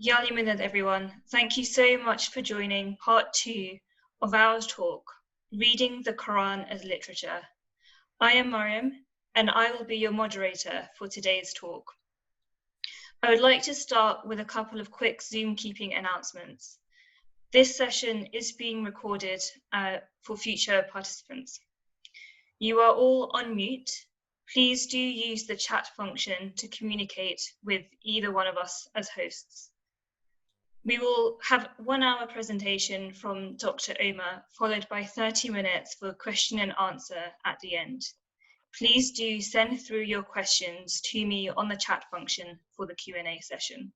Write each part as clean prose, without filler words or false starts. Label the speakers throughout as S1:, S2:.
S1: Yali Minad, everyone. Thank you so much for joining part 2 of our talk, Reading the Quran as Literature. I am Mariam, and I will be your moderator for today's talk. I would like to start with a couple of quick Zoom keeping announcements. This session is being recorded for future participants. You are all on mute. Please do use the chat function to communicate with either one of us as hosts. We will have 1 hour presentation from Dr. Omar, followed by 30 minutes for question and answer at the end. Please do send through your questions to me on the chat function for the Q&A session.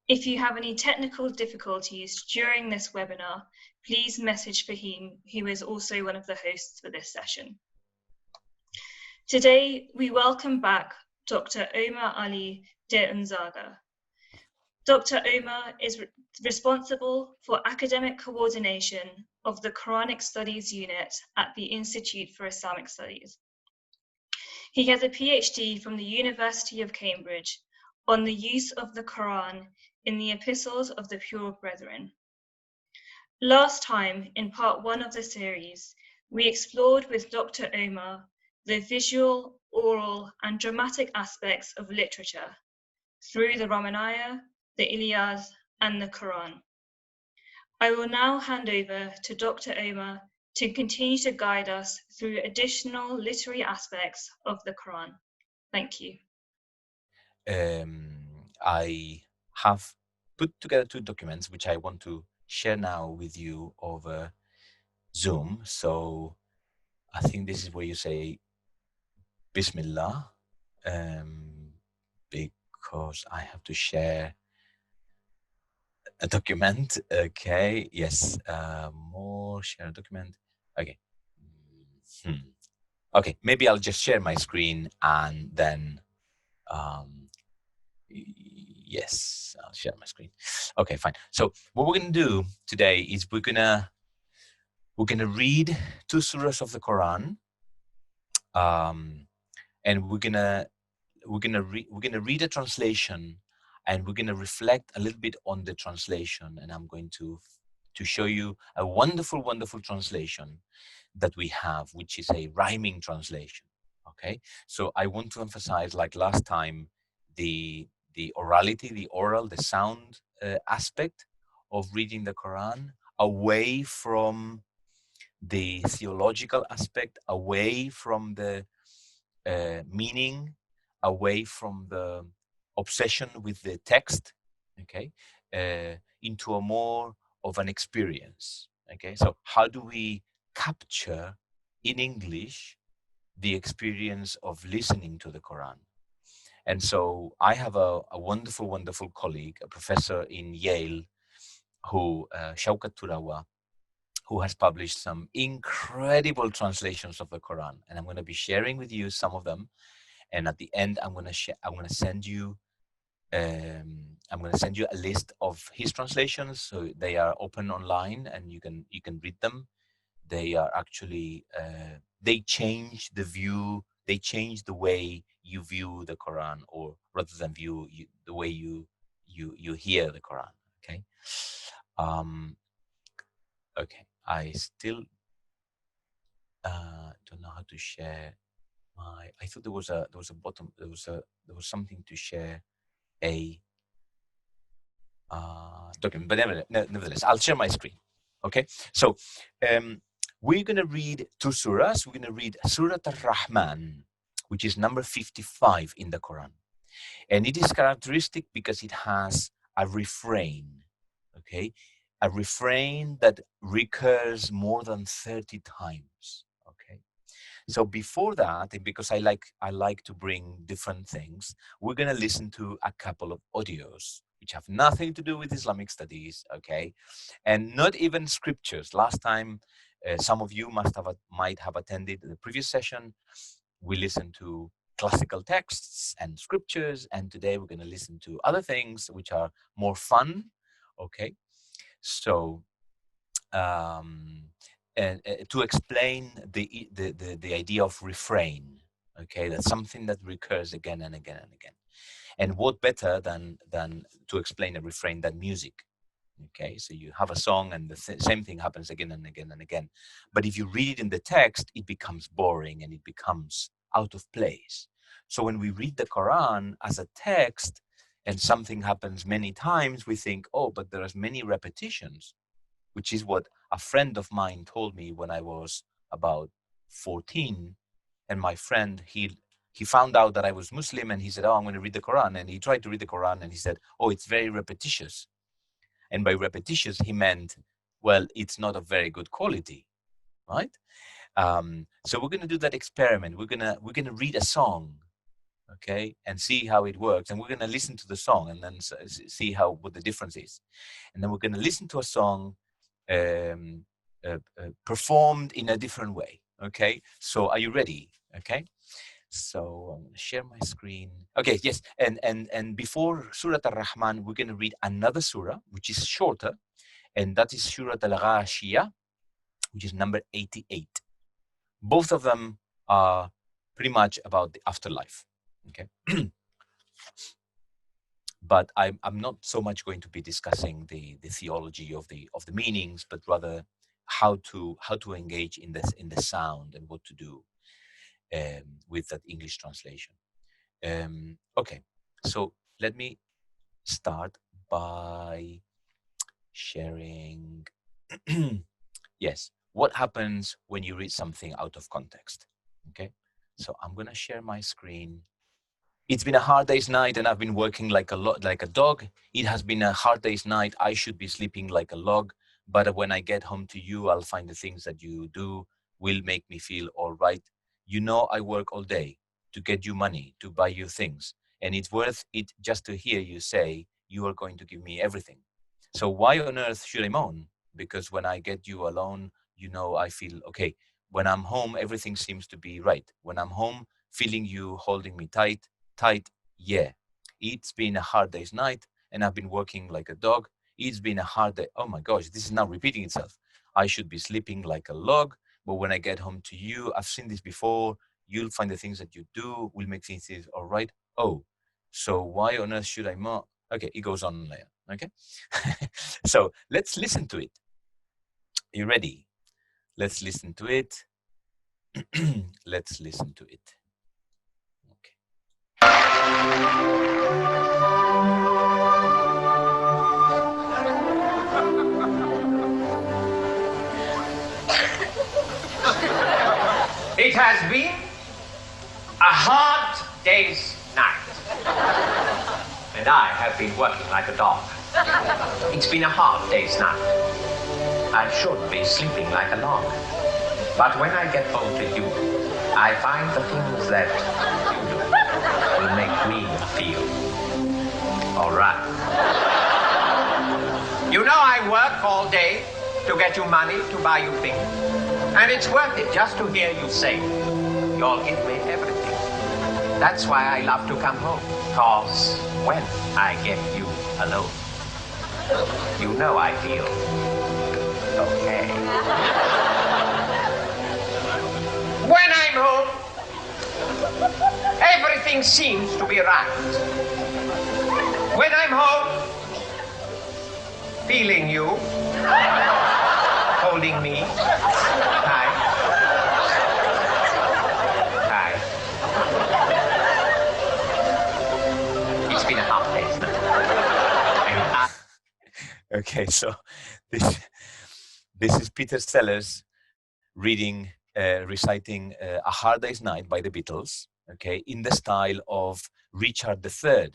S1: If you have any technical difficulties during this webinar, please message Fahim, who is also one of the hosts for this session. Today, we welcome back Dr. Omar Ali-de-Unzaga. Dr. Omar is responsible for academic coordination of the Quranic Studies Unit at the Institute for Islamic Studies. He has a PhD from the University of Cambridge on the use of the Quran in the Epistles of the Pure Brethren. Last time, in part 1 of the series, we explored with Dr. Omar the visual, oral, and dramatic aspects of literature through the Ramayana, the Iliad, and the Quran. I will now hand over to Dr. Omar to continue to guide us through additional literary aspects of the Quran. Thank you.
S2: I have put together 2 documents which I want to share now with you over Zoom. So I think this is where you say Bismillah, because I have to share a document. Okay, yes, more share a document. Okay. Okay, maybe I'll just share my screen and then yes, I'll share my screen. Okay, fine. So what we're gonna do today is we're gonna read 2 surahs of the Quran, and we're gonna read a translation, and we're gonna reflect a little bit on the translation, and I'm going to show you a wonderful translation that we have, which is a rhyming translation. Okay, so I want to emphasize, like last time, the orality, the oral, the sound aspect of reading the Quran, away from the theological aspect, away from the meaning, away from the obsession with the text, okay, into a more of an experience. Okay, so how do we capture in English the experience of listening to the Quran? And so I have a wonderful colleague, a professor in Yale, who Shaukat Turawa, who has published some incredible translations of the Quran, and I'm going to be sharing with you some of them. And at the end, I'm going to send you a list of his translations. So they are open online, and you can read them. They are actually they change the view. They change the way you view the Quran, or rather than the way you hear the Quran. Okay. Okay. I still don't know how to share my. I thought there was a button. There was something to share a document, but nevertheless, I'll share my screen. Okay. So we're going to read 2 surahs. We're going to read Surah Ar-Rahman, which is number 55 in the Quran. And it is characteristic because it has a refrain, okay? A refrain that recurs more than 30 times, okay? So before that, and because I like to bring different things, we're going to listen to a couple of audios which have nothing to do with Islamic studies, okay? And not even scriptures. Last time, some of you might have attended the previous session. We listened to classical texts and scriptures, and today we're going to listen to other things which are more fun, okay? So to explain the idea of refrain, okay? That's something that recurs again and again and again. And what better than to explain a refrain than music? Okay, so you have a song and the same thing happens again and again and again. But if you read it in the text, it becomes boring and it becomes out of place. So when we read the Quran as a text and something happens many times, we think, oh, but there are many repetitions, which is what a friend of mine told me when I was about 14. And my friend, he found out that I was Muslim and he said, oh, I'm going to read the Quran. And he tried to read the Quran and he said, oh, it's very repetitious. And by repetitious, he meant, well, it's not of very good quality, right? So we're going to do that experiment. We're gonna read a song, okay, and see how it works. And we're going to listen to the song and then see what the difference is. And then we're going to listen to a song performed in a different way. Okay, so are you ready? Okay. So I'm going to share my screen. Okay, yes, and before Surah Al-Rahman, we're going to read another surah, which is shorter, and that is Surah Al-Ghashiyah, which is number 88. Both of them are pretty much about the afterlife, okay? But I'm not so much going to be discussing the theology of the meanings, but rather how to engage in the sound and what to do with that English translation. Okay, so let me start by sharing. Yes, what happens when you read something out of context? Okay, so I'm gonna share my screen. It's been a hard day's night and I've been working like a dog. It has been a hard day's night. I should be sleeping like a log. But when I get home to you, I'll find the things that you do will make me feel all right. You know, I work all day to get you money, to buy you things. And it's worth it just to hear you say, you are going to give me everything. So why on earth should I moan? Because when I get you alone, you know, I feel okay. When I'm home, everything seems to be right. When I'm home, feeling you holding me tight, yeah. It's been a hard day's night and I've been working like a dog. It's been a hard day. Oh my gosh, this is now repeating itself. I should be sleeping like a log, but when I get home to you, I've seen this before. You'll find the things that you do will make things all right. Oh, so why on earth should I more? Okay, it goes on there. Okay, so let's listen to it. You ready? Let's listen to it. Let's listen to it.
S3: It has been a hard day's night, and I have been working like a dog. It's been a hard day's night. I should be sleeping like a log, but when I get home to you, I find the things that you do will make me feel all right. You know I work all day to get you money to buy you things. And it's worth it just to hear you say, you'll give me everything. That's why I love to come home. Cause when I get you alone, you know I feel okay. When I'm home, everything seems to be right. When I'm home, feeling you, holding me. Hi. Hi. It's been a hard day.
S2: Okay, so this is Peter Sellers reading, reciting A Hard Day's Night by the Beatles, okay, in the style of Richard III,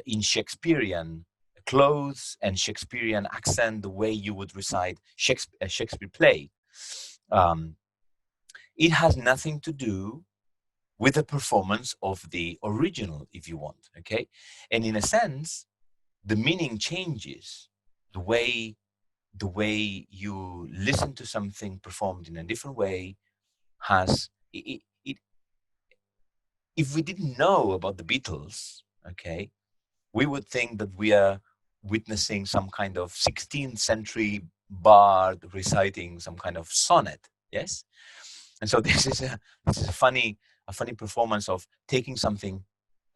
S2: in Shakespearean clothes and Shakespearean accent, the way you would recite a Shakespeare play. It has nothing to do with the performance of the original, if you want, okay? And in a sense, the meaning changes. The way you listen to something performed in a different way has if we didn't know about the Beatles, okay, we would think that we are witnessing some kind of 16th century bard reciting some kind of sonnet. Yes, and so this is a funny performance of taking something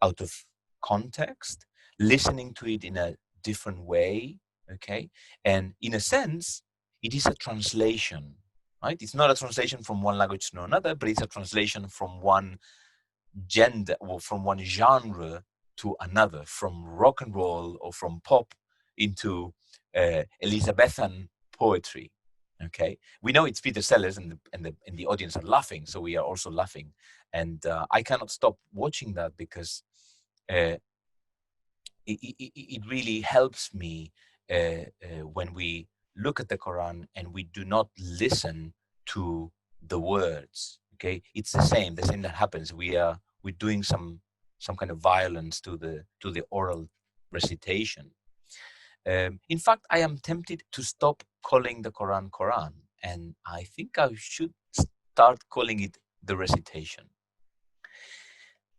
S2: out of context, listening to it in a different way, okay? And in a sense, it is a translation, right? It's not a translation from one language to another, but it's a translation from one gender or from one genre to another, from rock and roll or from pop into Elizabethan poetry. Okay, we know it's Peter Sellers, and the audience are laughing, so we are also laughing, and I cannot stop watching that because it really helps me when we look at the Quran and we do not listen to the words. Okay, it's the same that happens. We're doing some kind of violence to the oral recitation. In fact, I am tempted to stop calling the Quran Quran, and I think I should start calling it the recitation.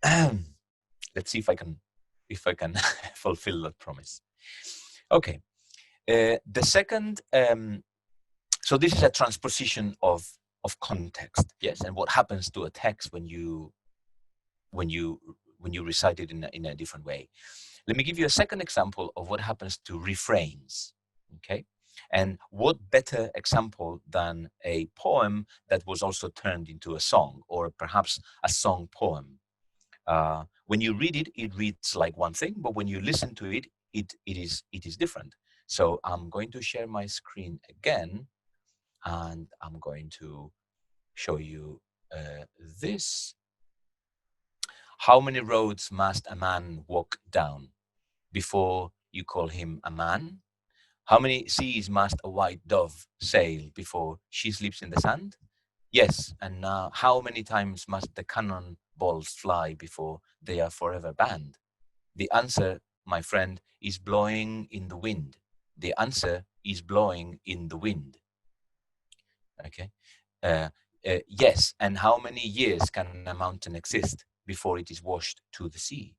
S2: Let's see if I can fulfill that promise. Okay, the second. So this is a transposition of context, yes, and what happens to a text when you recite it in a different way. Let me give you a second example of what happens to refrains, okay? And what better example than a poem that was also turned into a song, or perhaps a song poem. When you read it, it reads like one thing, but when you listen to it, it is different. So I'm going to share my screen again, and I'm going to show you this. How many roads must a man walk down before you call him a man? How many seas must a white dove sail before she sleeps in the sand? Yes, and now how many times must the cannon balls fly before they are forever banned? The answer, my friend, is blowing in the wind. The answer is blowing in the wind. Okay. Yes, and how many years can a mountain exist before it is washed to the sea?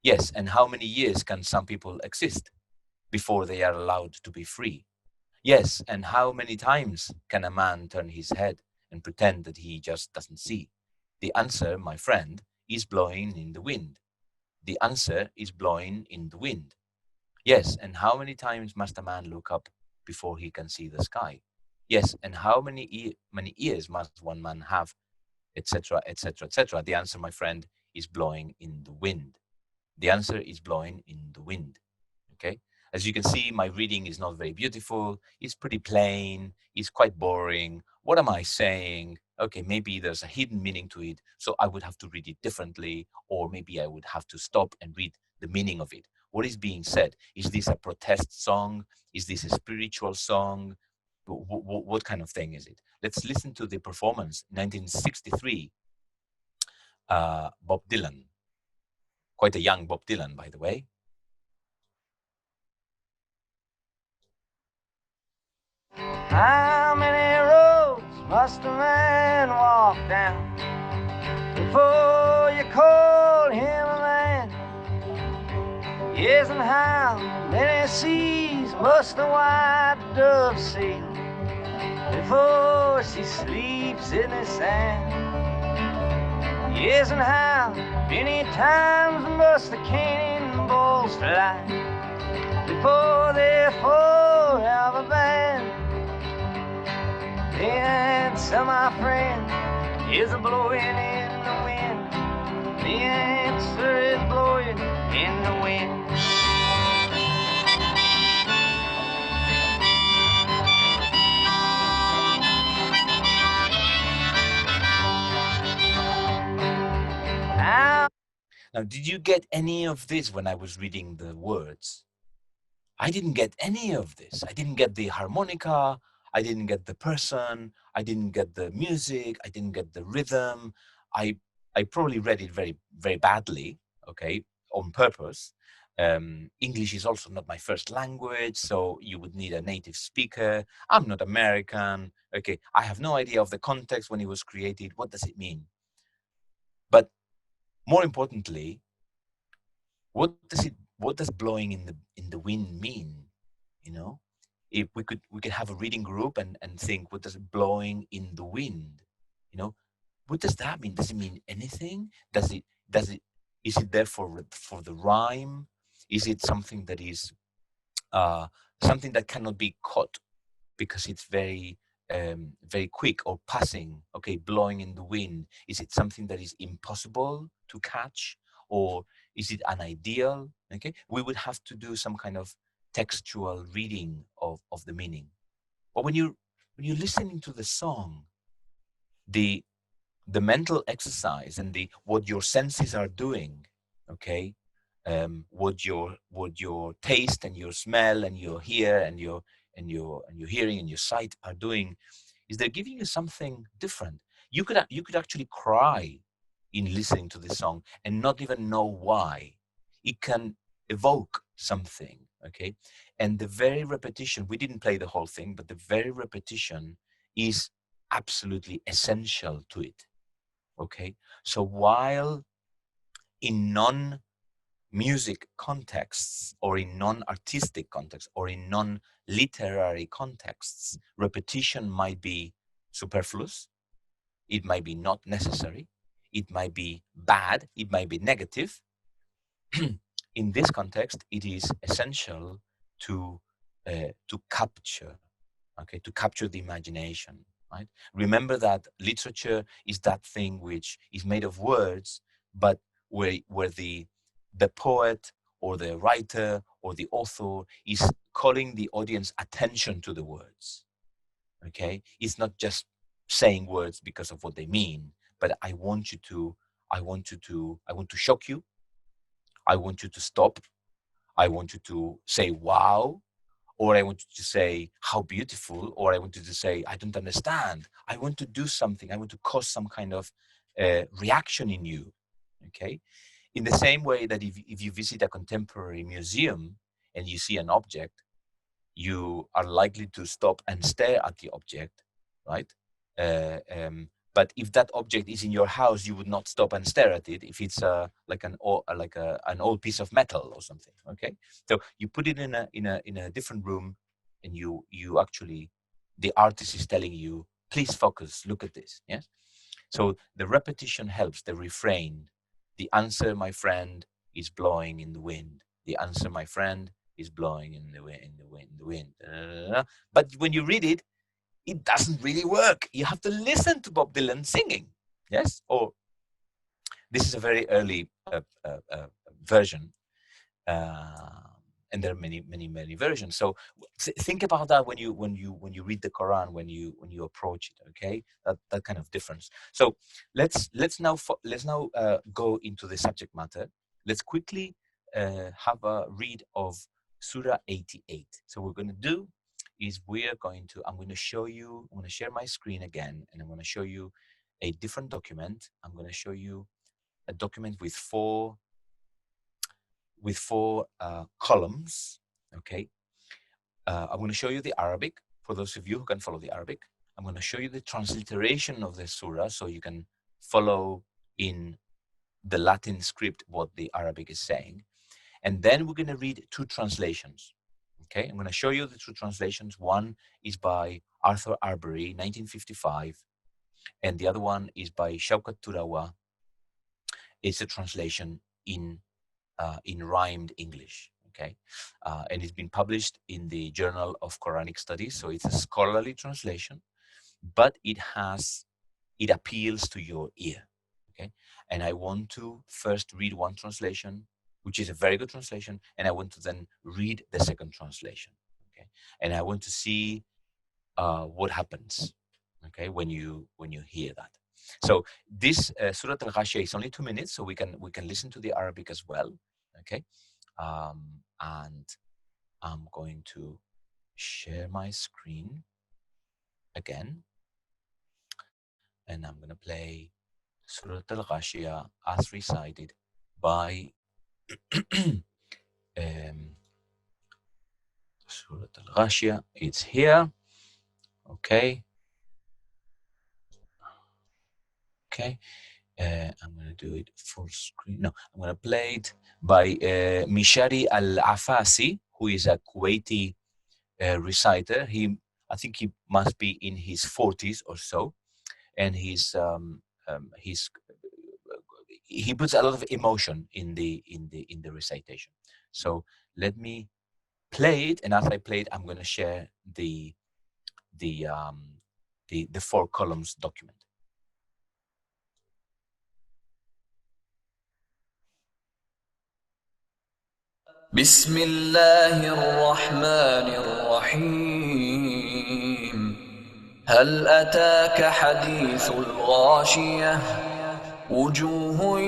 S2: Yes, and how many years can some people exist before they are allowed to be free? Yes, and how many times can a man turn his head and pretend that he just doesn't see? The answer, my friend, is blowing in the wind. The answer is blowing in the wind. Yes, and how many times must a man look up before he can see the sky? Yes, and how many ears must one man have, etc., etc., etc.? The answer, my friend, is blowing in the wind. The answer is blowing in the wind. Okay. As you can see, my reading is not very beautiful. It's pretty plain. It's quite boring. What am I saying? Okay, maybe there's a hidden meaning to it, so I would have to read it differently, or maybe I would have to stop and read the meaning of it. What is being said? Is this a protest song? Is this a spiritual song? What kind of thing is it? Let's listen to the performance, 1963, Bob Dylan. Quite a young Bob Dylan, by the way.
S4: How many roads must a man walk down before you call him a man? Yes, and how many seas must a white dove sail before she sleeps in the sand? Yes, and how many times must the cannonballs fly before they're forever banned? The answer, my friend, is blowing in the wind. The answer is blowing in the wind.
S2: Now, did you get any of this when I was reading the words? I didn't get any of this. I didn't get the harmonica. I didn't get the person. I didn't get the music. I didn't get the rhythm. I probably read it very, very badly, okay, on purpose. English is also not my first language, so you would need a native speaker. I'm not American, okay. I have no idea of the context when it was created. What does it mean? But more importantly, what does blowing in the wind mean? You know, if we could have a reading group and think, what does blowing in the wind, you know, what does that mean? Does it mean anything? Does it Is it there for the rhyme? Is it something that is something that cannot be caught because it's very very quick or passing, okay, blowing in the wind? Is it something that is impossible to catch, or is it an ideal? Okay, we would have to do some kind of textual reading of the meaning. But when you're listening to the song, the mental exercise and the what your senses are doing, okay, what your taste and your smell and your hear and your hearing and your sight are doing, is they're giving you something different. You could actually cry in listening to this song and not even know why. It can evoke something, okay? And the very repetition, we didn't play the whole thing, but the very repetition is absolutely essential to it, okay? So while in non-music contexts or in non-artistic contexts or in non-literary contexts, repetition might be superfluous, it might be not necessary, it might be bad, it might be negative. In this context, it is essential to capture, okay, to capture the imagination, right? Remember that literature is that thing which is made of words, but where the poet or the writer or the author is calling the audience attention to the words, okay? It's not just saying words because of what they mean, but I want to shock you. I want you to stop. I want you to say, wow, or I want you to say, how beautiful, or I want you to say, I don't understand. I want to do something. I want to cause some kind of reaction in you, okay? In the same way that if you visit a contemporary museum and you see an object, you are likely to stop and stare at the object, right? But if that object is in your house, you would not stop and stare at it if it's like an old piece of metal or something. Okay, so you put it in a different room, and you actually, the artist is telling you, please focus, look at this. Yes. So the repetition helps. The refrain, the answer, my friend, is blowing in the wind. The answer, my friend, is blowing in the wind. But when you read it, it doesn't really work. You have to listen to Bob Dylan singing. Yes? Or this is a very early version. And there are many versions. So think about that when you read the Quran, when you approach it. Okay, that kind of difference. So let's now go into the subject matter. Let's quickly have a read of Surah 88. So what we're going to do is I'm going to show you. I'm going to share my screen again, and I'm going to show you a different document. I'm going to show you a document with four columns, okay? I'm going to show you the Arabic, for those of you who can follow the Arabic. I'm going to show you the transliteration of the surah, so you can follow in the Latin script what the Arabic is saying. And then we're going to read two translations, okay? I'm going to show you the two translations. One is by Arthur Arbery, 1955, and the other one is by Shaukat Turawa. It's a translation in rhymed English, okay? And it's been published in the Journal of Quranic Studies, so it's a scholarly translation, but it appeals to your ear, okay? And I want to first read one translation, which is a very good translation, and I want to then read the second translation, okay? And I want to see what happens, okay, when you hear that. So this Surah Al-Ghashiyah is only 2 minutes, so we can listen to the Arabic as well, okay? And I'm going to share my screen again, and I'm going to play Surah Al-Ghashiyah as recited by Surah Al-Ghashiyah. It's here, okay? Okay. I'm going to do it full screen. No, I'm going to play it by Mishari Al-Afasi, who is a Kuwaiti reciter. I think he must be in his 40s or so, and he's he puts a lot of emotion in the recitation. So let me play it, and as I play it, I'm going to share the 4 columns document.
S5: بسم الله الرحمن الرحيم هل أتاك حديث الغاشية وجوه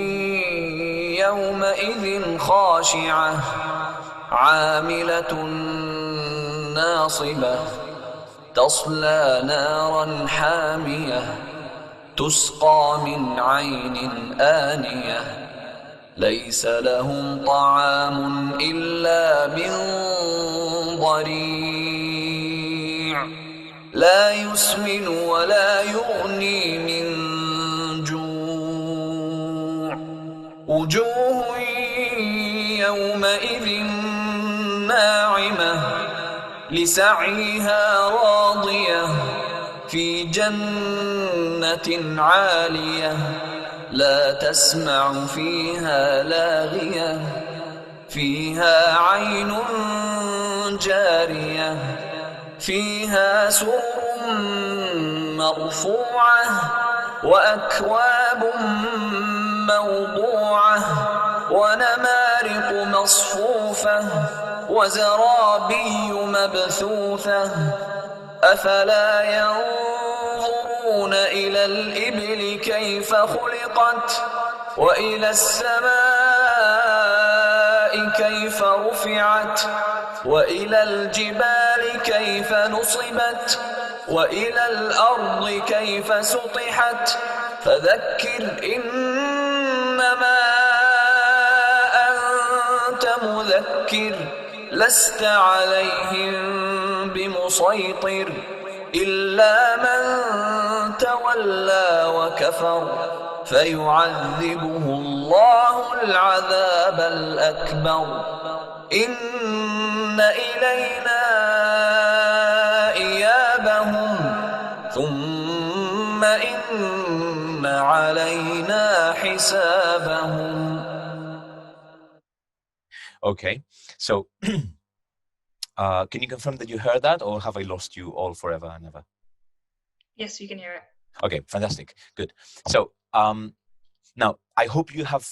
S5: يومئذ خاشعة عاملة ناصبة تصلى نارا حامية تسقى من عين آنية ليس لهم طعام إلا من ضريع لا يسمن ولا يغني من جوع وجوه يومئذ ناعمة لسعيها راضية في جنة عالية لا تسمع فيها لاغية فيها عين جارية فيها سرر مرفوعة وأكواب موضوعة ونمارق مصفوفة وزرابي مبثوثة أفلا ينظرون إلى الإبل كيف خلقت وإلى السماء كيف رفعت وإلى الجبال كيف نصبت وإلى الأرض كيف سطحت فذكر إنما أنت مذكر لست عليهم بمسيطر إلا من تولى وكفر فيعذبه الله العذاب الأكبر إن إلينا إيابهم ثم إن علينا حسابهم.
S2: Okay, so can you confirm that you heard that, or have I lost you all forever and ever?
S1: Yes, we can hear it.
S2: Okay, fantastic, good. So now I hope you have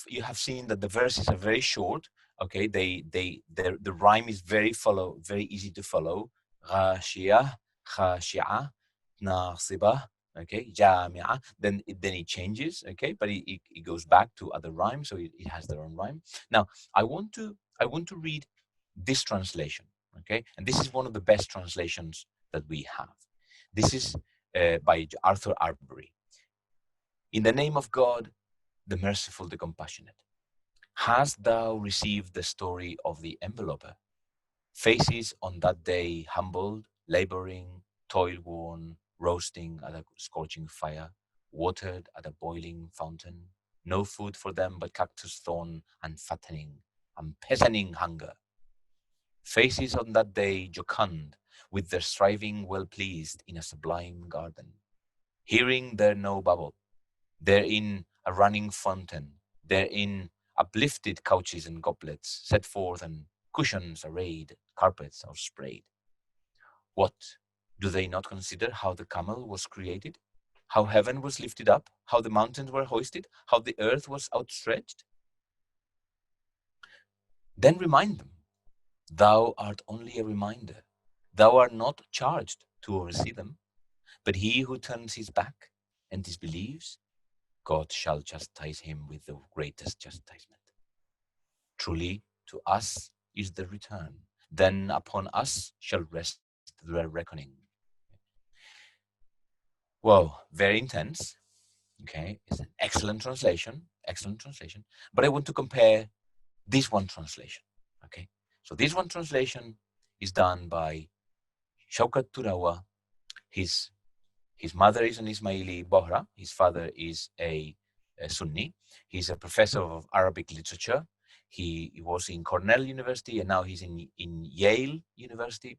S2: seen that the verses are very short. Okay, the rhyme is very easy to follow. Ghashiyah, khashi'ah, nasibah. Okay, jami'ah. Then it changes. Okay, but it goes back to other rhymes, so it has their own rhyme. Now I want to read this translation. Okay, and this is one of the best translations that we have. This is by Arthur Arbery. In the name of God, the merciful, the compassionate. Hast thou received the story of the enveloper? Faces on that day humbled, laboring, toil-worn, roasting at a scorching fire, watered at a boiling fountain, no food for them but cactus thorn and fattening, and peasoning hunger. Faces on that day jocund, with their striving well pleased in a sublime garden, hearing there no babble, therein a running fountain, therein uplifted couches and goblets set forth and cushions arrayed, carpets are sprayed. What, do they not consider how the camel was created, how heaven was lifted up, how the mountains were hoisted, how the earth was outstretched? Then remind them, thou art only a reminder, thou art not charged to oversee them, but he who turns his back and disbelieves, God shall chastise him with the greatest chastisement. Truly, to us is the return. Then upon us shall rest the reckoning. Well, very intense. Okay, it's an excellent translation. But I want to compare this one translation. Okay, so this one translation is done by Shaukat Turawa. His mother is an Ismaili Bohra. His father is a Sunni. He's a professor of Arabic literature. He was in Cornell University, and now he's in Yale University.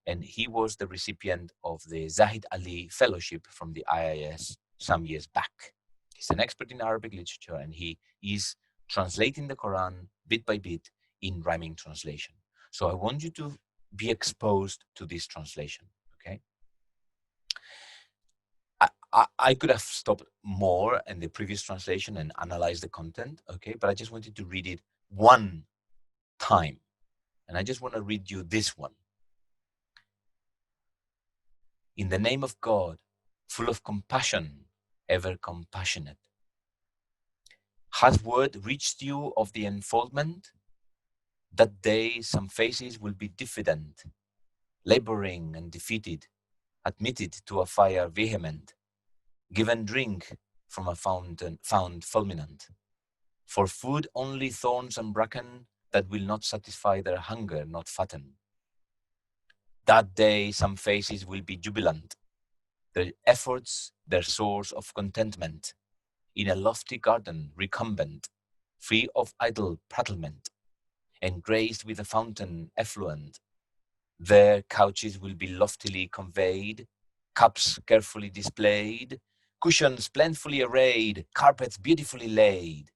S2: And he was the recipient of the Zahid Ali Fellowship from the IIS some years back. He's an expert in Arabic literature, and he is translating the Quran bit by bit in rhyming translation. So I want you to be exposed to this translation, okay? I could have stopped more in the previous translation and analyzed the content, okay? But I just wanted to read it one time. And I just want to read you this one. In the name of God, full of compassion, ever compassionate. Has word reached you of the unfoldment? That day some faces will be diffident, laboring and defeated, admitted to a fire vehement, given drink from a fountain found fulminant. For food only thorns and bracken that will not satisfy their hunger, not fatten. That day some faces will be jubilant, their efforts their source of contentment, in a lofty garden recumbent, free of idle prattlement, and graced with a fountain effluent. Their couches will be loftily conveyed, cups carefully displayed, cushions plentifully arrayed, carpets beautifully laid.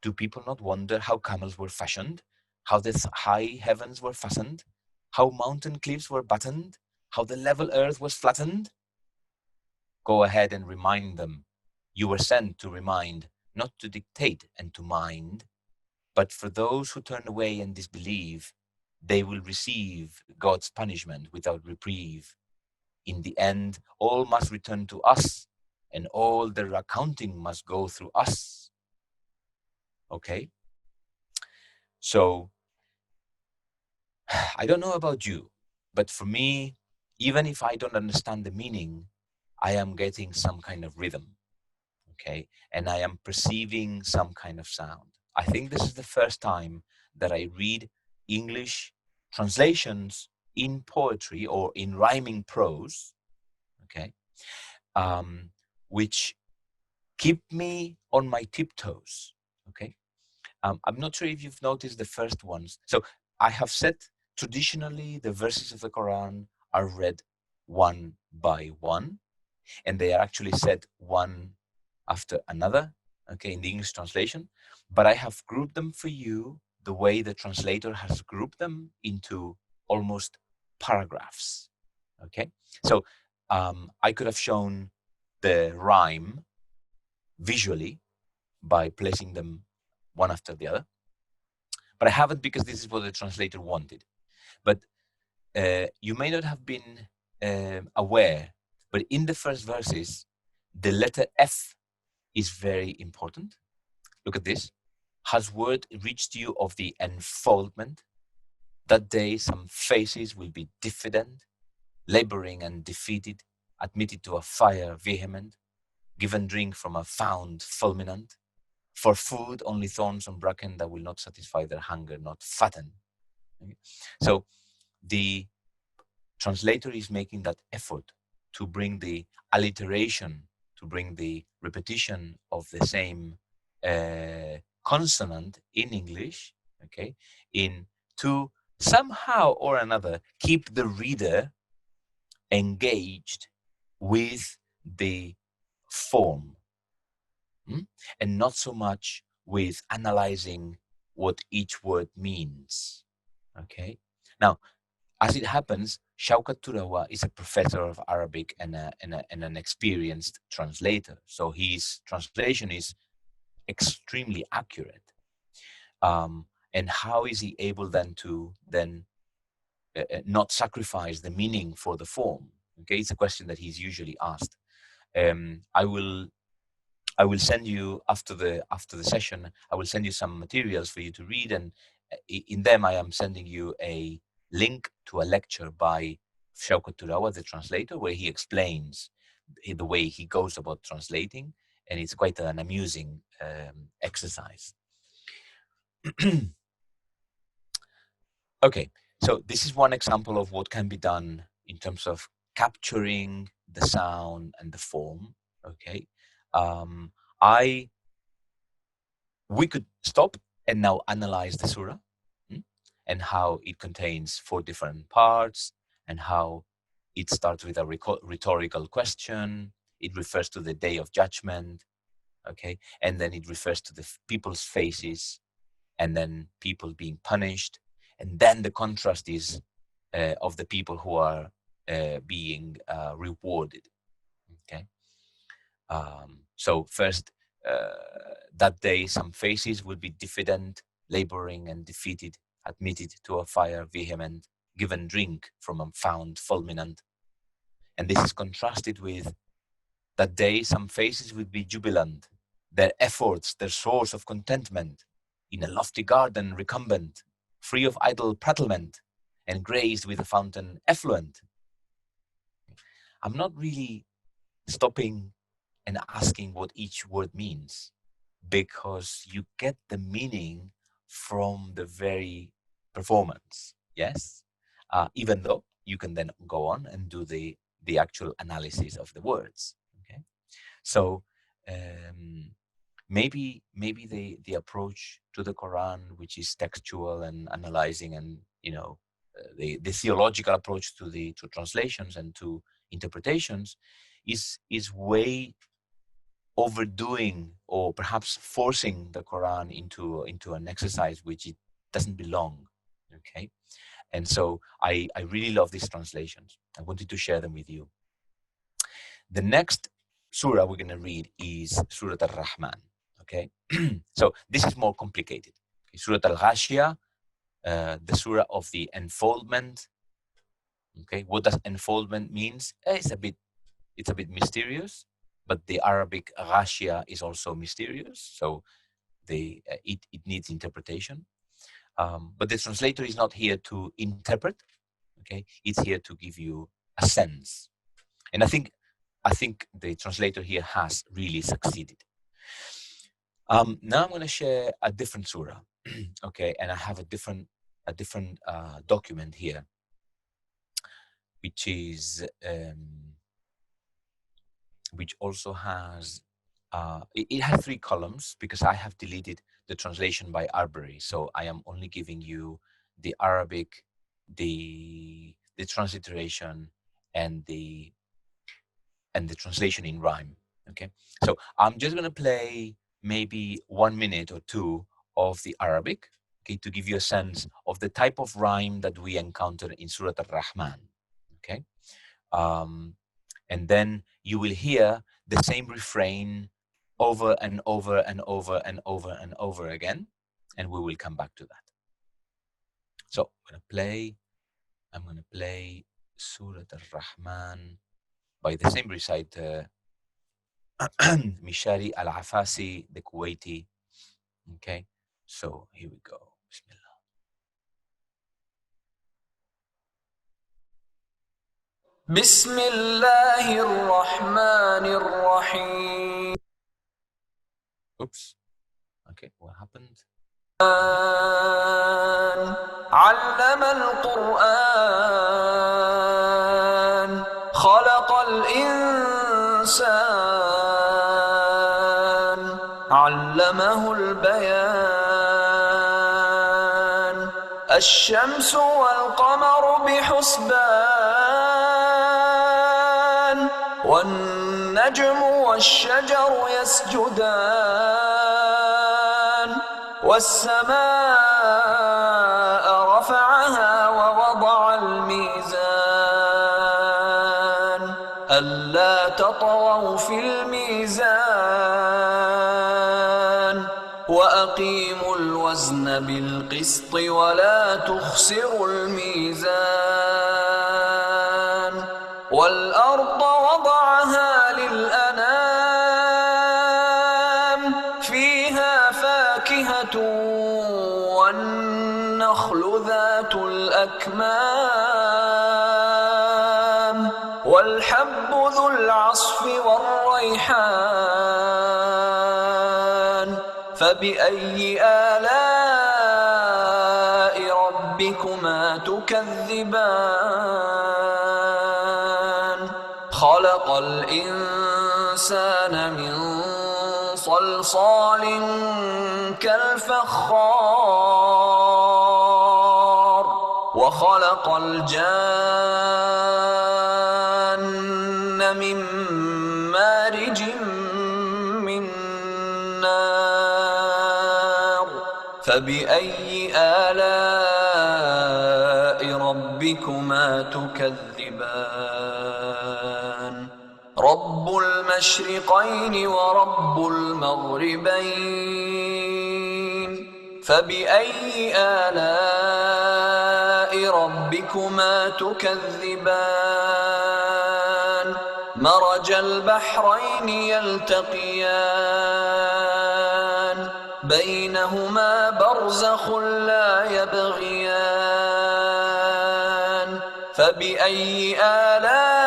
S2: Do people not wonder how camels were fashioned, how the high heavens were fastened, how mountain cliffs were battened, how the level earth was flattened? Go ahead and remind them. You were sent to remind, not to dictate and to mind. But for those who turn away and disbelieve, they will receive God's punishment without reprieve. In the end, all must return to us, and all their accounting must go through us. Okay? So, I don't know about you, but for me, even if I don't understand the meaning, I am getting some kind of rhythm, okay? And I am perceiving some kind of sound. I think this is the first time that I read English translations in poetry or in rhyming prose, okay? Which keep me on my tiptoes, okay? I'm not sure if you've noticed the first ones. So I have said traditionally the verses of the Quran are read one by one, and they are actually said one after another, okay, in the English translation. But I have grouped them for you the way the translator has grouped them into almost paragraphs, okay? So I could have shown the rhyme visually by placing them one after the other, but I haven't because this is what the translator wanted. But you may not have been aware, but in the first verses, the letter F is very important. Look at this. Has word reached you of the enfoldment? That day some faces will be diffident, laboring and defeated, admitted to a fire vehement, given drink from a found fulminant. For food only thorns and bracken that will not satisfy their hunger, not fatten. Okay? So the translator is making that effort to bring the alliteration, to bring the repetition of the same consonant in English, okay, to somehow or another keep the reader engaged with the form, and not so much with analyzing what each word means. Okay. Now, as it happens, Shaukat Turawa is a professor of Arabic and an experienced translator. So his translation is extremely accurate. And how is he able then to not sacrifice the meaning for the form? Okay, it's a question that he's usually asked. I will send you after the session. I will send you some materials for you to read, and in them I am sending you a link to a lecture by Shaukat Turawa, the translator, where he explains the way he goes about translating, and it's quite an amusing exercise. Okay, so this is one example of what can be done in terms of capturing the sound and the form. Okay, we could stop and now analyze the surah and how it contains 4 different parts and how it starts with a rhetorical question it refers to the day of judgment, okay? And then it refers to the people's faces, and then people being punished. And then the contrast is of the people who are being rewarded, okay? So first, that day some faces will be diffident, laboring and defeated, admitted to a fire vehement, given drink from a fount fulminant. And this is contrasted with that day some faces will be jubilant, their efforts their source of contentment, in a lofty garden recumbent, free of idle prattlement, and graced with a fountain effluent. I'm not really stopping and asking what each word means, because you get the meaning from the very performance, yes? Even though you can then go on and do the actual analysis of the words, okay? So maybe the approach to the Quran, which is textual and analyzing, and the theological approach to translations and to interpretations is way overdoing or perhaps forcing the Quran into an exercise which it doesn't belong, okay? And so I really love these translations. I wanted to share them with you. The next surah we're going to read is Surah Al-Rahman, okay? So this is more complicated. Okay? Surah Al-Ghashiyah, the surah of the enfoldment. Okay, what does enfoldment means? It's a bit mysterious, but the Arabic Ghashiyah is also mysterious, so it needs interpretation. But the translator is not here to interpret, okay? It's here to give you a sense. And I think the translator here has really succeeded. Now I'm going to share a different surah, okay? And I have a different document here, which also has it has 3 columns, because I have deleted the translation by Arbery, so I am only giving you the Arabic, the transliteration, and the translation in rhyme. Okay, so I'm just going to play maybe 1 minute or 2 of the Arabic, okay, to give you a sense of the type of rhyme that we encounter in Surah Al-Rahman. Okay, and then you will hear the same refrain over and over and over and over and over again, and we will come back to that. So I'm going to play Surah Al-Rahman by the same reciter, Mishari Al-Afasi, the Kuwaiti. Okay, so here we go. Bismillah.
S5: بسم الله الرحمن الرحيم.
S2: Oops. Okay, what happened?
S5: علم القرآن خلق الإنسان علمه البيان الشمس والقمر بحسبان والنجم والشجر يسجدان والسماء رفعها ووضع الميزان ألا تطغوا في الميزان وأقيموا الوزن بالقسط ولا تخسروا الميزان والأرض وضعها للأنام فيها فاكهة والنخل ذات الأكمام والحب ذو العصف والريحان فبأي آلاء ربكما تكذبان خلق الإنسان من صلصال كالفخار وخلق الجان من بزجاج من نار فبأي آلاء ربكما تكذبان رب المشرقين ورب المغربين فبأي آلاء ربكما تكذبان مرج البحرين يلتقيان بينهما برزخ لا يبغيان فبأي آلاء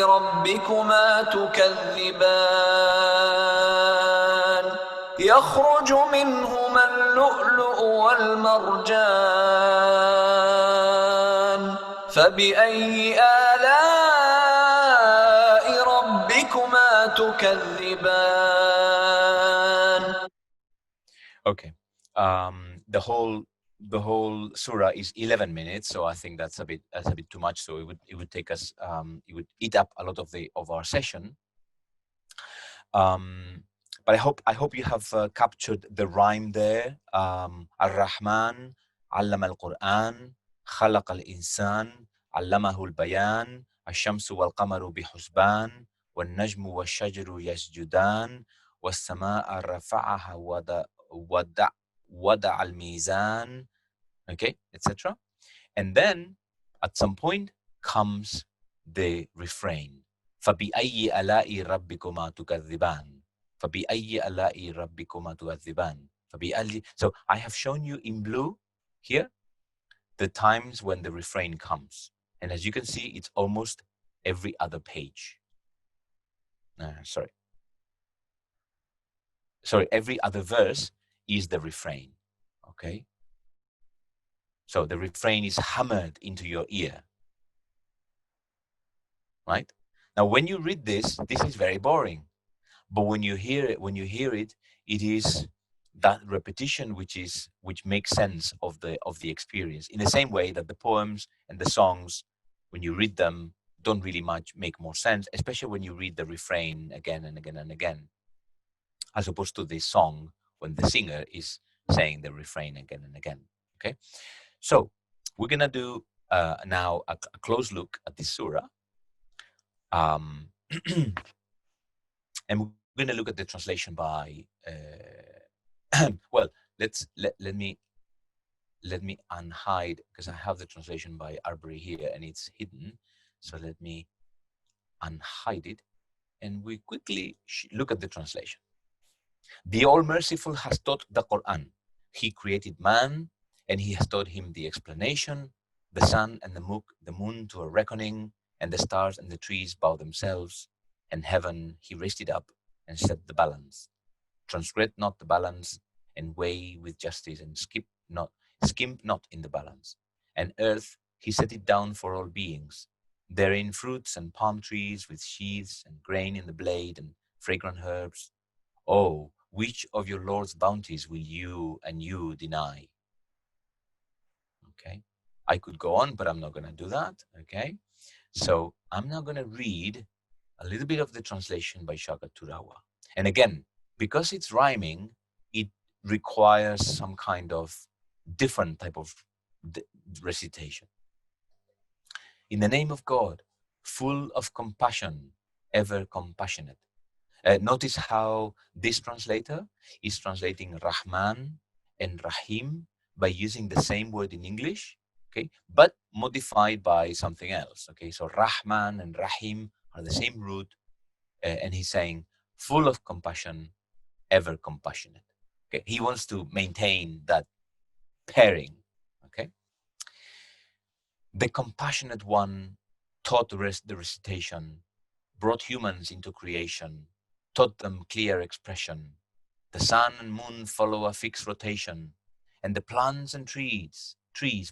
S5: ربكما تكذبان يخرج منهما اللؤلؤ والمرجان فبأي آلاء ربكما تكذبان.
S2: Okay. The whole surah is 11 minutes, so I think that's a bit too much. So it would take us it would eat up a lot of our session. But I hope you have captured the rhyme there. Ar-Rahman, Allama al-Qur'an, Khalaq al-Insan, Allamahu al-Bayan, Ash-Shamsu wal-Qamaru bihusban, wal-Najmu wal-Shajaru yasjudan, was-Sama'a rafa'aha wada' al-Mizan, okay, etc. And then at some point comes the refrain. فَبِأَيِّ آلَاءِ رَبِّكُمَا تُكَذِّبَانِ فَبِأَيِّ آلَاءِ رَبِّكُمَا تُكَذِّبَانِ. So I have shown you in blue here the times when the refrain comes. And as you can see, it's almost every other page. Sorry, every other verse is the refrain, okay? So the refrain is hammered into your ear, right? Now, when you read this is very boring. But when you hear it, it is that repetition which makes sense of the experience. In the same way that the poems and the songs, when you read them, don't really make more sense, especially when you read the refrain again and again and again, as opposed to this song when the singer is saying the refrain again and again. Okay, so we're gonna do now a close look at this surah, and we're going to look at the translation by well, let me unhide, because I have the translation by Arbery here and it's hidden, so let me unhide it and we quickly look at the translation. The All-Merciful has taught the Qur'an. He created man and he has taught him the explanation. The sun and the moon to a reckoning, and the stars and the trees bow themselves, and heaven he raised it up and set the balance. Transgress not the balance, and weigh with justice, and skimp not in the balance. And earth he set it down for all beings, therein fruits and palm trees with sheaths, and grain in the blade, and fragrant herbs. Oh, which of your Lord's bounties will you deny? Okay, I could go on, but I'm not going to do that. Okay, so I'm now going to read a little bit of the translation by Shaka Turawa. And again, because it's rhyming, it requires some kind of different type of recitation. In the name of God, full of compassion, ever compassionate. Notice how this translator is translating Rahman and Rahim by using the same word in English, okay, but modified by something else. Okay, so Rahman and Rahim are the same root, and he's saying full of compassion, ever compassionate. Okay, he wants to maintain that pairing. Okay, the compassionate one taught the recitation, brought humans into creation, taught them clear expression. The sun and moon follow a fixed rotation, and the plants and trees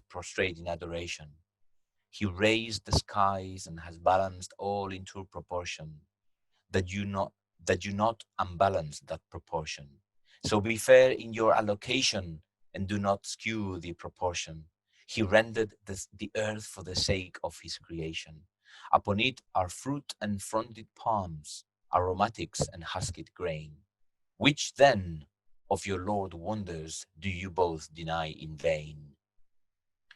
S2: prostrate in adoration. He raised the skies and has balanced all into proportion, that you not unbalance that proportion. So be fair in your allocation and do not skew the proportion. He rendered the earth for the sake of his creation, Upon it are fruit and fronded palms, aromatics and husked grain. Which then of your Lord wonders do you both deny in vain?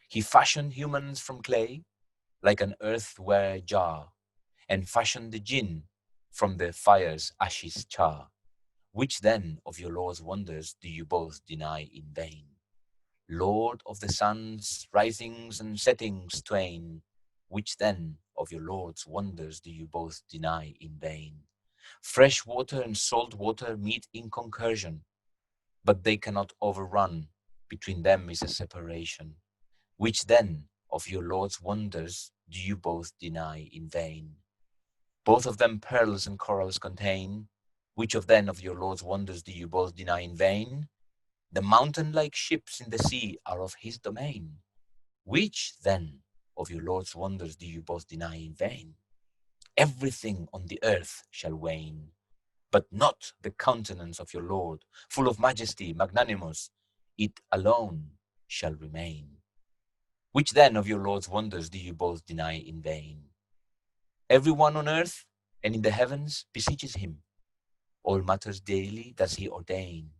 S2: He fashioned humans from clay, like an earthenware jar, and fashioned the jinn from the fire's ashes char. Which then of your Lord's wonders do you both deny in vain? Lord of the sun's risings and settings twain, which then of your Lord's wonders do you both deny in vain? Fresh water and salt water meet in concursion, but they cannot overrun. Between them is a separation. Which then of your Lord's wonders do you both deny in vain? Both of them pearls and corals contain. Which of then of your Lord's wonders do you both deny in vain? The mountain-like ships in the sea are of his domain. Which then of your Lord's wonders do you both deny in vain? Everything on the earth shall wane, but not the countenance of your Lord, full of majesty, magnanimous, it alone shall remain. Which then of your Lord's wonders do you both deny in vain? Everyone on earth and in the heavens beseeches him. All matters daily does he ordain.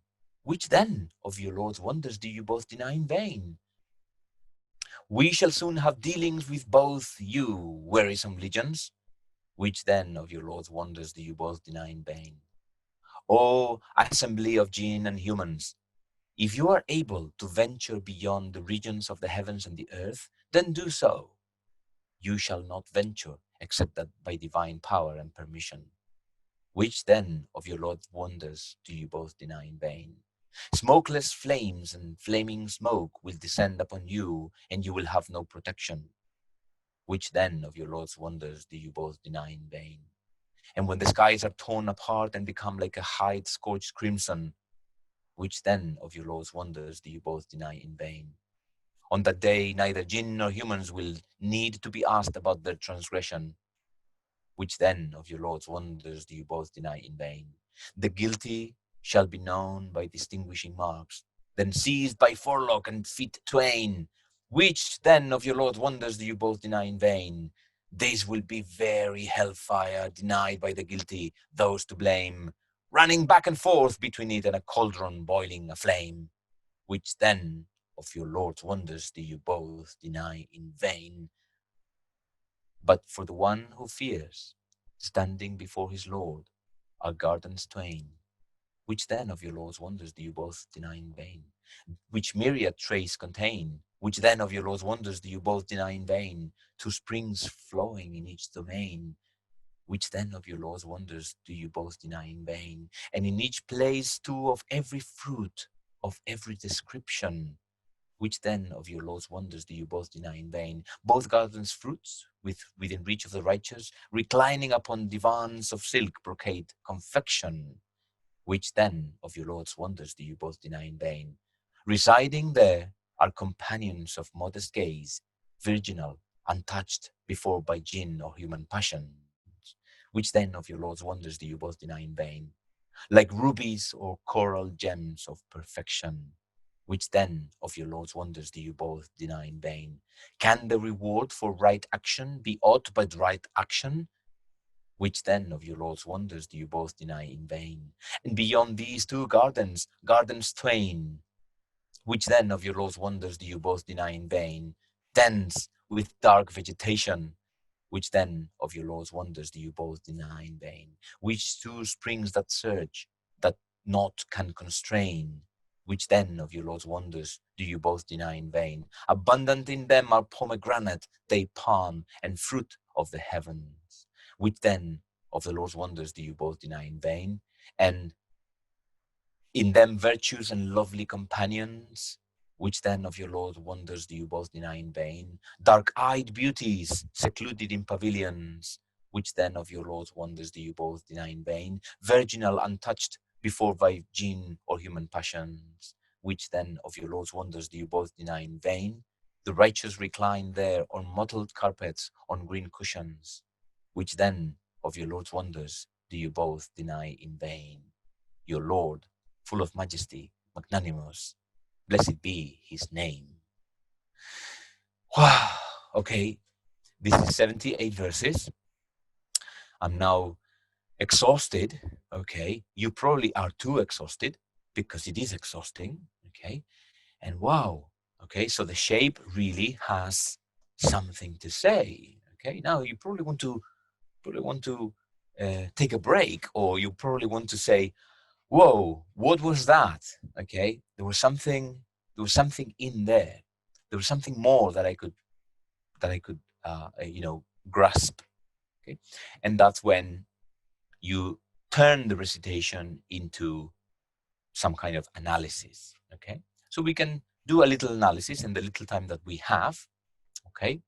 S2: Which then of your Lord's wonders do you both deny in vain? We shall soon have dealings with both you, wearisome legions. Which then of your Lord's wonders do you both deny in vain? O assembly of jinn and humans, if you are able to venture beyond the regions of the heavens and the earth, then do so. You shall not venture except that by divine power and permission. Which then of your Lord's wonders do you both deny in vain? Smokeless flames and flaming smoke will descend upon you, and you will have no protection. Which then of your Lord's wonders do you both deny in vain? And when the skies are torn apart and become like a hide scorched crimson, which then of your Lord's wonders do you both deny in vain? On that day, neither jinn nor humans will need to be asked about their transgression. Which then of your Lord's wonders do you both deny in vain? The guilty shall be known by distinguishing marks, then seized by forelock and feet twain. Which then of your Lord's wonders do you both deny in vain? These will be very hellfire denied by the guilty, those to blame, running back and forth between it and a cauldron boiling aflame. Which then of your Lord's wonders do you both deny in vain? But for the one who fears, standing before his Lord, are gardens twain. Which then of your Lord's wonders do you both deny in vain? Which myriad trays contain? Which then of your Lord's wonders do you both deny in vain? Two springs flowing in each domain. Which then of your Lord's wonders do you both deny in vain? And in each place two of every fruit, of every description. Which then of your Lord's wonders do you both deny in vain? Both gardens fruits, within reach of the righteous, reclining upon divans of silk, brocade, confection. Which then of your Lord's wonders do you both deny in vain? Residing there are companions of modest gaze, virginal, untouched before by jinn or human passions. Which then of your Lord's wonders do you both deny in vain? Like rubies or coral gems of perfection. Which then of your Lord's wonders do you both deny in vain? Can the reward for right action be aught but right action? Which then of your Lord's wonders do you both deny in vain? And beyond these two gardens, gardens twain. Which then of your Lord's wonders do you both deny in vain? Dense with dark vegetation. Which then of your Lord's wonders do you both deny in vain? Which two springs that surge, that naught can constrain? Which then of your Lord's wonders do you both deny in vain? Abundant in them are pomegranate, date palm, and fruit of the heavens. Which then of the Lord's wonders do you both deny in vain? And in them virtues and lovely companions. Which then of your Lord's wonders do you both deny in vain? Dark-eyed beauties secluded in pavilions. Which then of your Lord's wonders do you both deny in vain? Virginal, untouched before by jinn or human passions. Which then of your Lord's wonders do you both deny in vain? The righteous recline there on mottled carpets, on green cushions. Which then of your Lord's wonders do you both deny in vain? Your Lord, full of majesty, magnanimous, blessed be his name. Wow, okay. This is 78 verses. I'm now exhausted. Okay, you probably are too exhausted because it is exhausting. Okay, and wow. Okay, so the shape really has something to say. Okay, now you probably want to take a break, or you probably want to say, whoa, what was that? Okay, there was something in there. There was something more that I could grasp. Okay, and that's when you turn the recitation into some kind of analysis. Okay, so we can do a little analysis in the little time that we have. Okay,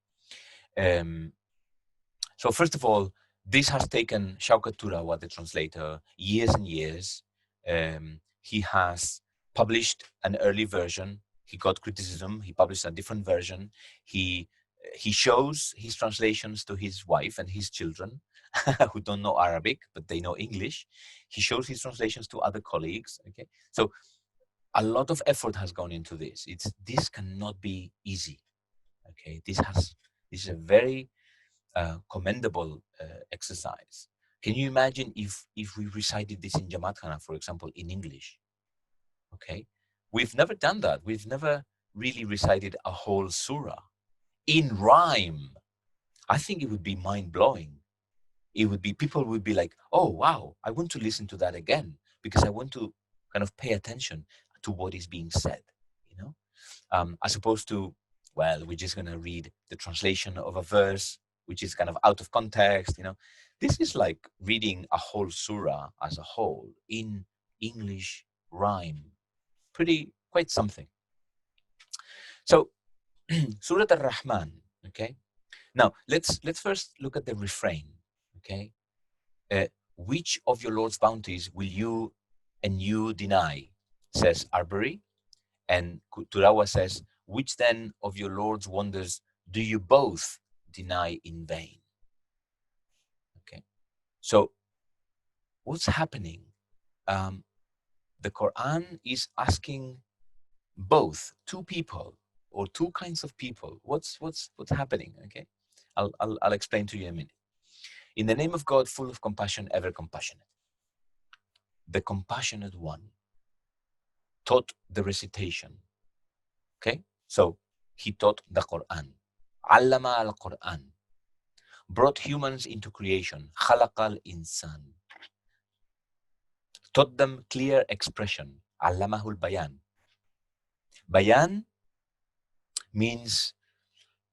S2: so first of all, this has taken Shaukat Turawa, the translator, years and years. He has published an early version. He got criticism. He published a different version. He shows his translations to his wife and his children who don't know Arabic, but they know English. He shows his translations to other colleagues. Okay, so a lot of effort has gone into this. This cannot be easy. Okay, this is a very commendable exercise. Can you imagine if we recited this in Jamaat Khana, for example, in English? Okay, we've never done that. We've never really recited a whole surah in rhyme. I think it would be mind-blowing. People would be like, oh wow, I want to listen to that again, because I want to kind of pay attention to what is being said, you know, as opposed to, well, we're just going to read the translation of a verse which is kind of out of context, you know. This is like reading a whole surah as a whole in English rhyme. Quite something. So Surah Ar-Rahman, okay. Now let's first look at the refrain, okay. Which of your Lord's bounties will you deny, says Arbery, and Turawa says, which then of your Lord's wonders do you both deny in vain? Okay, so what's happening? The Quran is asking both two people, or two kinds of people. What's happening? Okay, I'll explain to you in a minute. In the name of God, full of compassion, ever compassionate. The compassionate one taught the recitation. Okay, so he taught the Quran. Allama al-Quran. Brought humans into creation. Khalaqal insan. Taught them clear expression. Allamahul bayan. Bayan means,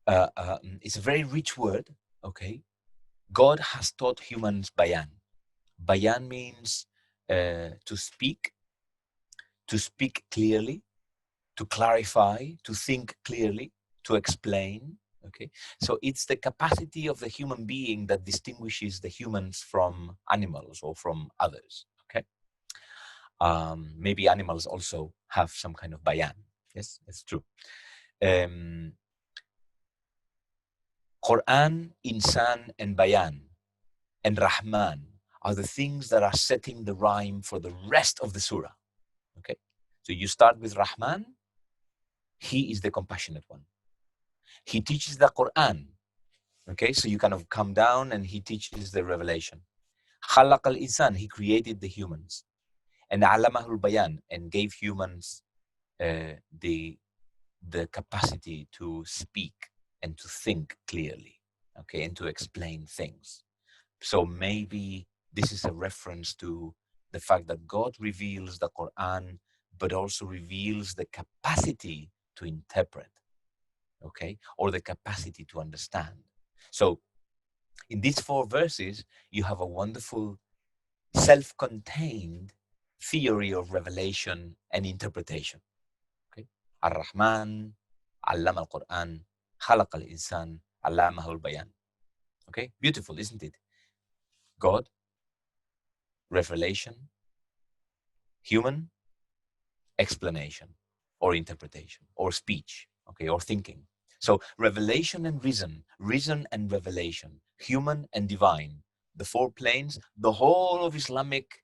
S2: it's a very rich word, okay? God has taught humans bayan. Bayan means to speak clearly, to clarify, to think clearly, to explain, okay? So it's the capacity of the human being that distinguishes the humans from animals or from others, okay? Maybe animals also have some kind of bayan. Yes, it's true. Quran, Insan, and Bayan, and Rahman are the things that are setting the rhyme for the rest of the surah. Okay, so you start with Rahman. He is the compassionate one. He teaches the Quran. Okay, so you kind of come down and he teaches the revelation. Khalaq al-insan, he created the humans. And Alamahul Bayan, and gave humans the capacity to speak and to think clearly, okay, and to explain things. So maybe this is a reference to the fact that God reveals the Quran, but also reveals the capacity to interpret, okay, or the capacity to understand. So in these 4 verses, you have a wonderful self-contained theory of revelation and interpretation. Okay, Ar-Rahman, Allama al-Quran, Khalaq al-Insan, Allamahu al-Bayan. Okay, beautiful, isn't it? God, revelation, human, explanation, or interpretation, or speech, okay, or thinking. So revelation and reason and revelation, human and divine, the 4 planes, the whole of Islamic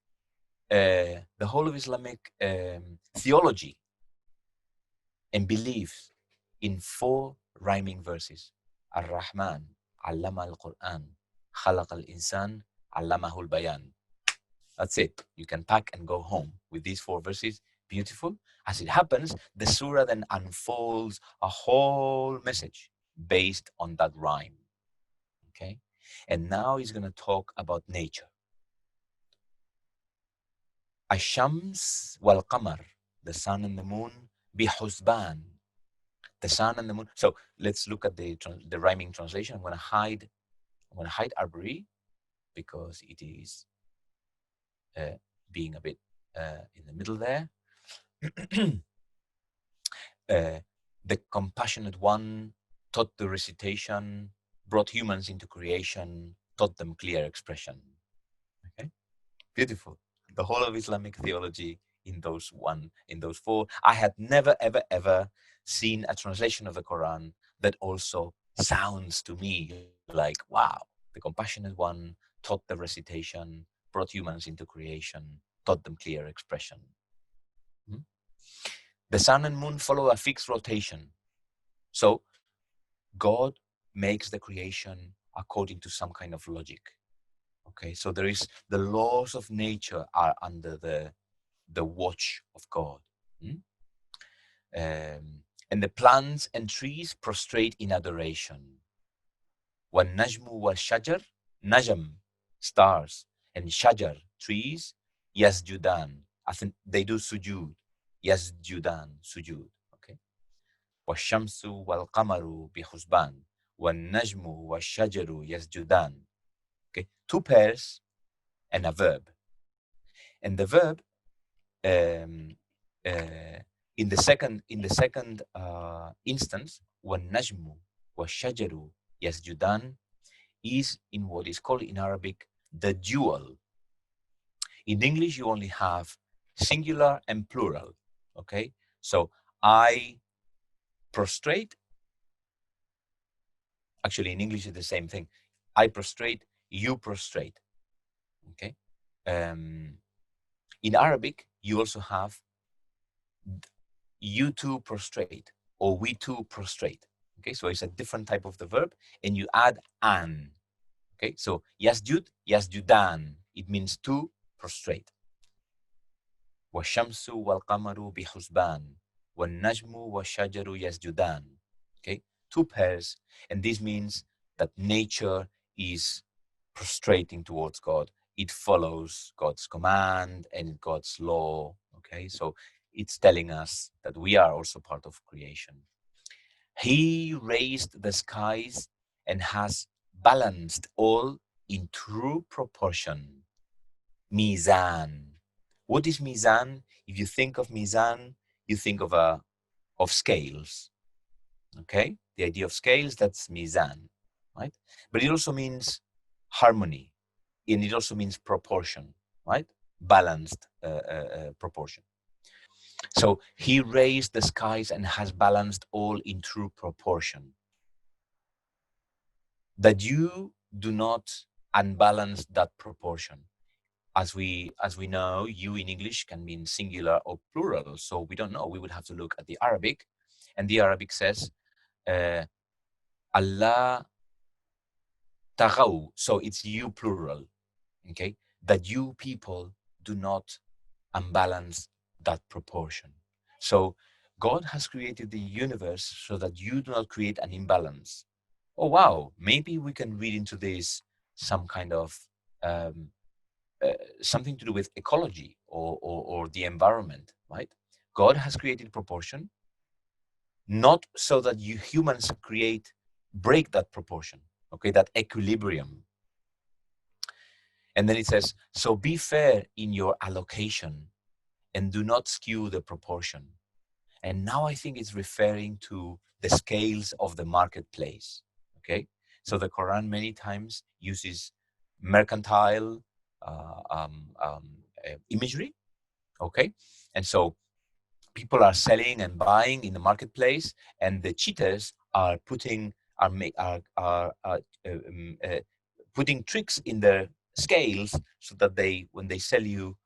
S2: theology and beliefs in 4 rhyming verses. Ar-Rahman, allama al-Qur'an, خلق الإنسان علمه البيان. That's it. You can pack and go home with these 4 verses. Beautiful. As it happens, the surah then unfolds a whole message based on that rhyme. Okay? And now he's going to talk about nature. Ash-shams wal-qamar, the sun and the moon, bihusban, the sun and the moon. So let's look at the rhyming translation. I'm going to hide Arbary because it is being a bit in the middle there. The compassionate one taught the recitation, brought humans into creation, taught them clear expression. Okay, beautiful. The whole of Islamic theology in those 4. I had never, ever, ever seen a translation of the Quran that also sounds to me like, wow, the compassionate one taught the recitation, brought humans into creation, taught them clear expression. The sun and moon follow a fixed rotation. So God makes the creation according to some kind of logic. Okay, so there is the laws of nature are under the watch of God. And the plants and trees prostrate in adoration. وَالنَّجْمُ وَالشَّجَرُ, najm, stars, and shajar, trees, yasjudan, I think they do sujood, yasjudan, sujood. Okay. وَالشَّمْسُ وَالْقَمَرُ بِحُسْبَانٍ وَالنَّجْمُ وَالشَّجَرُ يَسْجُدَانِ. Okay, 2 pairs and a verb. And the verb in the second instance, وَالنَّجْمُ وَالشَّجَرُ يَسْجُدَانِ, is in what is called in Arabic the dual. In English, you only have singular and plural. Okay, so I prostrate. Actually, in English, it's the same thing. I prostrate, you prostrate. Okay. In Arabic, you also have you two prostrate or we two prostrate. Okay, so it's a different type of the verb, and you add an. Okay, so yasjud, yasjudan, it means to prostrate. وَالشَّمْسُ وَالْقَمَرُ بِحُسْبَانٍ وَالنَّجْمُ وَالشَّجَرُ يَسْجُدَانِ. Okay, 2 pairs, and this means that nature is prostrating towards God. It follows God's command and God's law. Okay, so it's telling us that we are also part of creation. He raised the skies and has balanced all in true proportion. Mizan. What is mizan? If you think of mizan, you think of scales. Okay, the idea of scales, that's mizan, right? But it also means harmony, and it also means proportion, right? Balanced proportion. So he raised the skies and has balanced all in true proportion. That you do not unbalance that proportion. As we know, you in English can mean singular or plural, so we don't know. We would have to look at the Arabic, and the Arabic says, Allah tagaw, so it's you plural, okay? That you people do not unbalance that proportion. So God has created the universe so that you do not create an imbalance. Oh, wow, maybe we can read into this some kind of something to do with ecology or the environment, right? God has created proportion, not so that you humans break that proportion, okay, that equilibrium. And then it says, so be fair in your allocation and do not skew the proportion. And now I think it's referring to the scales of the marketplace, okay? So the Quran many times uses mercantile imagery, okay? And so people are selling and buying in the marketplace, and the cheaters are putting tricks in their scales so that when they sell you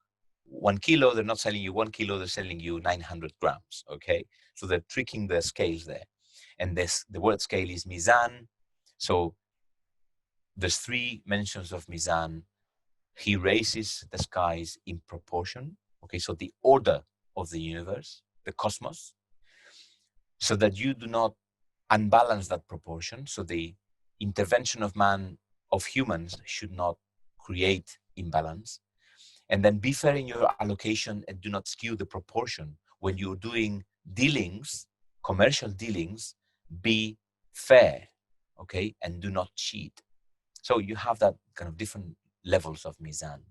S2: 1 kilo, they're not selling you 1 kilo, they're selling you 900 grams, okay? So they're tricking the scales there. And the word scale is mizan. So there's 3 mentions of Mizan. He raises the skies in proportion. Okay, so the order of the universe, the cosmos, so that you do not unbalance that proportion. So the intervention of man, of humans, should not create imbalance. And then be fair in your allocation and do not skew the proportion. When you're doing dealings, commercial dealings, be fair, okay, and do not cheat. So you have that kind of different levels of Mizan.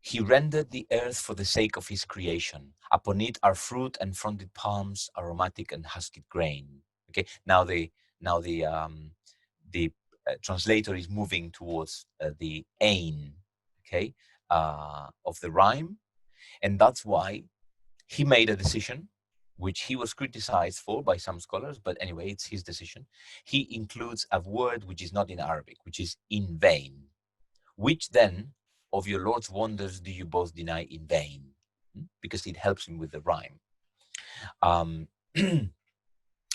S2: He rendered the earth for the sake of his creation. Upon it are fruit and fronded palms, aromatic and husked grain. Okay, now the translator is moving towards the ain, okay, of the rhyme, and that's why he made a decision, which he was criticized for by some scholars, but anyway, it's his decision. He includes a word which is not in Arabic, which is in vain. Which then of your Lord's wonders do you both deny in vain? Because it helps him with the rhyme.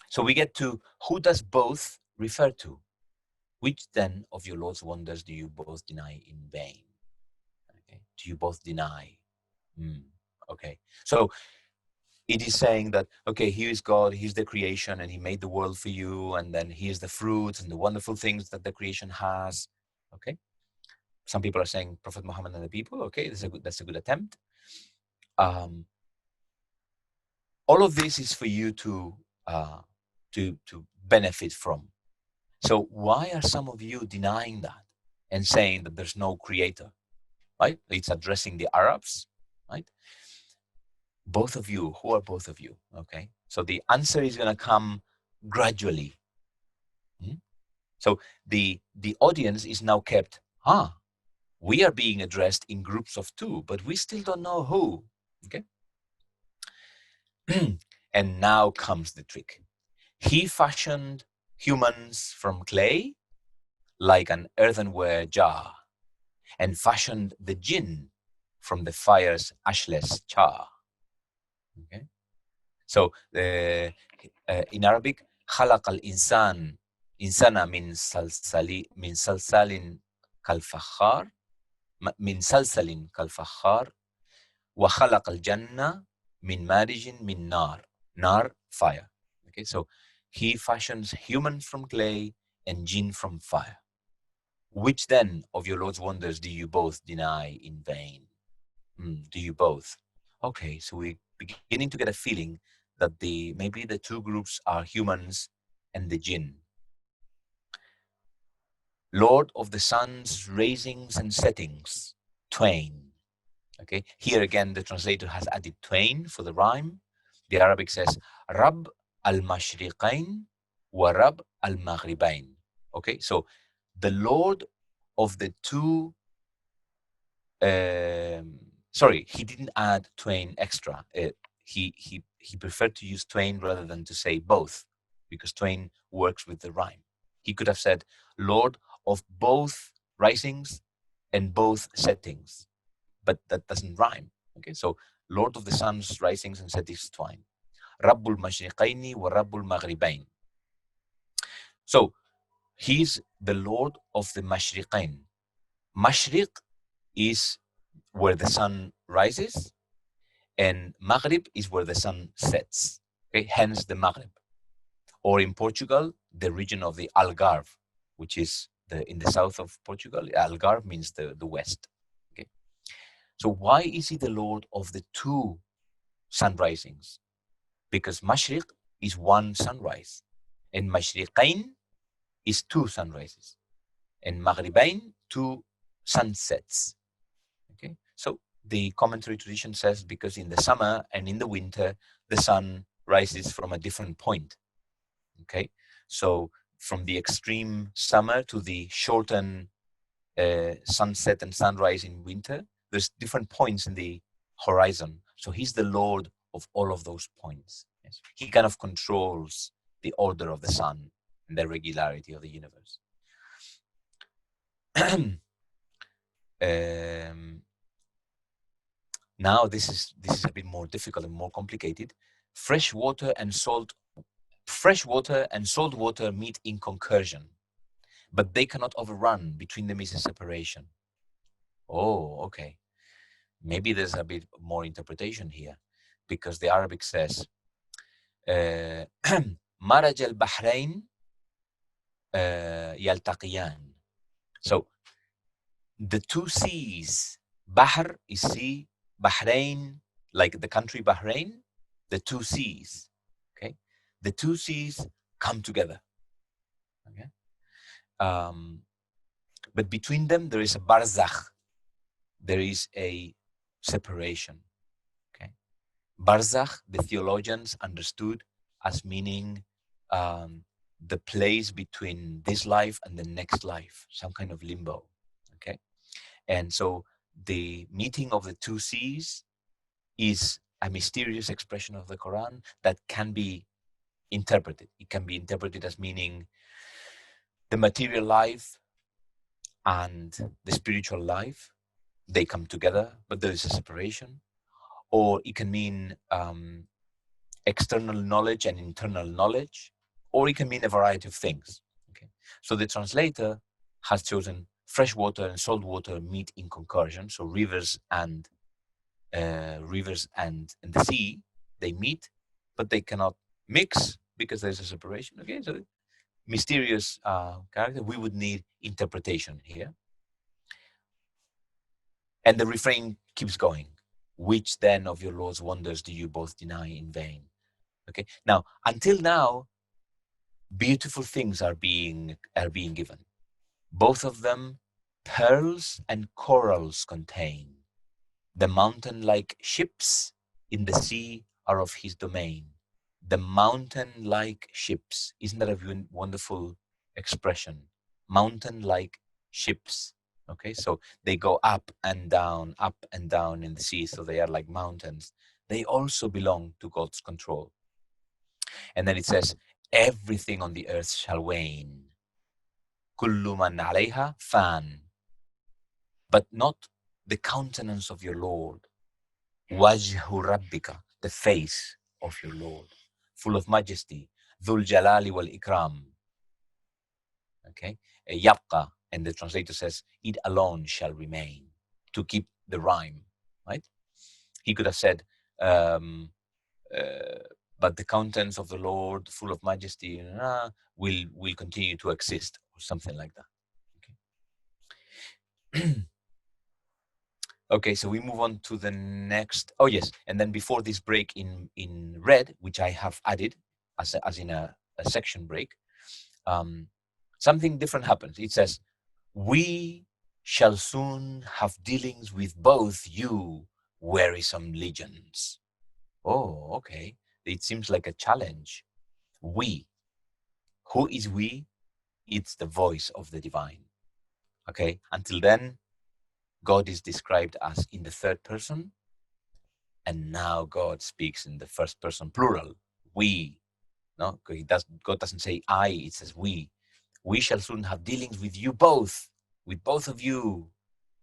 S2: So we get to, who does both refer to? Which then of your Lord's wonders do you both deny in vain? Okay. Do you both deny? Okay. So it is saying that, okay, here is God, he's the creation, and he made the world for you, and then here's the fruits and the wonderful things that the creation has. Okay. Some people are saying Prophet Muhammad and the people. Okay, that's a good attempt. All of this is for you to benefit from. So why are some of you denying that and saying that there's no creator? Right? It's addressing the Arabs, right? Both of you, who are both of you? Okay, so the answer is going to come gradually. So the audience is now kept, we are being addressed in groups of 2, but we still don't know who. Okay. And now comes the trick. He fashioned humans from clay like an earthenware jar, and fashioned the jinn from the fire's ashless char. Okay. So in Arabic, خلق الإنسان إنسانا من صلصال كالفخار من سلسل كالفخار وخلق الجنة من مارج من نار. Nar, fire. Okay, so he fashions humans from clay and jinn from fire. Which then of your Lord's wonders do you both deny in vain? Do you both? Okay, so we're beginning to get a feeling that maybe the 2 groups are humans and the jinn. Lord of the sun's raisings and settings, twain. Okay, here again the translator has added twain for the rhyme. The Arabic says Rab al-Mashriqain wa Rab al-Maghribain. Okay, so the Lord of the 2. Sorry, he didn't add twain extra. He preferred to use twain rather than to say both, because twain works with the rhyme. He could have said Lord of both risings and both settings, but that doesn't rhyme. Okay, so Lord of the sun's risings and settings twine. Rabbul Mashriqaini wa Rabbul Maghribain. So he's the Lord of the Mashriqain. Mashriq is where the sun rises, and Maghrib is where the sun sets. Okay, hence the Maghrib. Or in Portugal, the region of the Algarve, which is in the south of Portugal. Algarve means the west. Okay, so why is he the Lord of the 2 sunrisings? Because Mashriq is 1 sunrise, and Mashriqain is 2 sunrises, and Maghribain 2 sunsets. Okay, so the commentary tradition says because in the summer and in the winter, the sun rises from a different point. Okay, so from the extreme summer to the shortened sunset and sunrise in winter, there's different points in the horizon. So he's the Lord of all of those points. Yes. He kind of controls the order of the sun and the regularity of the universe. Now this is a bit more difficult and more complicated. Fresh water and salt fresh water and salt water meet in concursion, but they cannot overrun. Between them is a separation. Oh, okay. Maybe there's a bit more interpretation here, because the Arabic says, مرج البحرين يلتقيان. So the two seas, Bahr is sea, Bahrain, like the country Bahrain, the two seas, okay? The two seas come together, okay? But between them, there is a barzakh, there is a separation, okay? Barzakh, the theologians understood as meaning the place between this life and the next life, some kind of limbo, okay? And so the meeting of the two seas is a mysterious expression of the Quran that can be interpreted. It can be interpreted as meaning the material life and the spiritual life, they come together, but there is a separation. Or it can mean external knowledge and internal knowledge, or it can mean a variety of things. Okay, so the translator has chosen fresh water and salt water meet in concursion. So rivers and the sea, they meet, but they cannot mix because there's a separation. Okay, so mysterious character. We would need interpretation here. And the refrain keeps going. Which then of your Lord's wonders do you both deny in vain? Okay. Now, until now, beautiful things are being given. Both of them, pearls and corals contain. The mountain-like ships in the sea are of his domain. The mountain-like ships. Isn't that a wonderful expression? Mountain-like ships. Okay, so they go up and down in the sea, so they are like mountains. They also belong to God's control. And then it says, everything on the earth shall wane. Kullu man alayha fan. But not the countenance of your Lord. Wajhu rabbika, the face of your Lord, full of majesty. Dhul jalali wal ikram. Okay, yabqa, and the translator says, it alone shall remain, to keep the rhyme, right? He could have said, but the countenance of the Lord, full of majesty, will continue to exist, or something like that. Okay. Okay, so we move on to the next. Oh yes, and then before this break in red, which I have added as in a section break, something different happens. It says, we shall soon have dealings with both you, wearisome legions. Oh, okay. It seems like a challenge. We. Who is we? It's the voice of the divine. Okay, until then, God is described as in the third person, and now God speaks in the first person plural. We. No, God doesn't say I, it says we. We shall soon have dealings with you both, with both of you,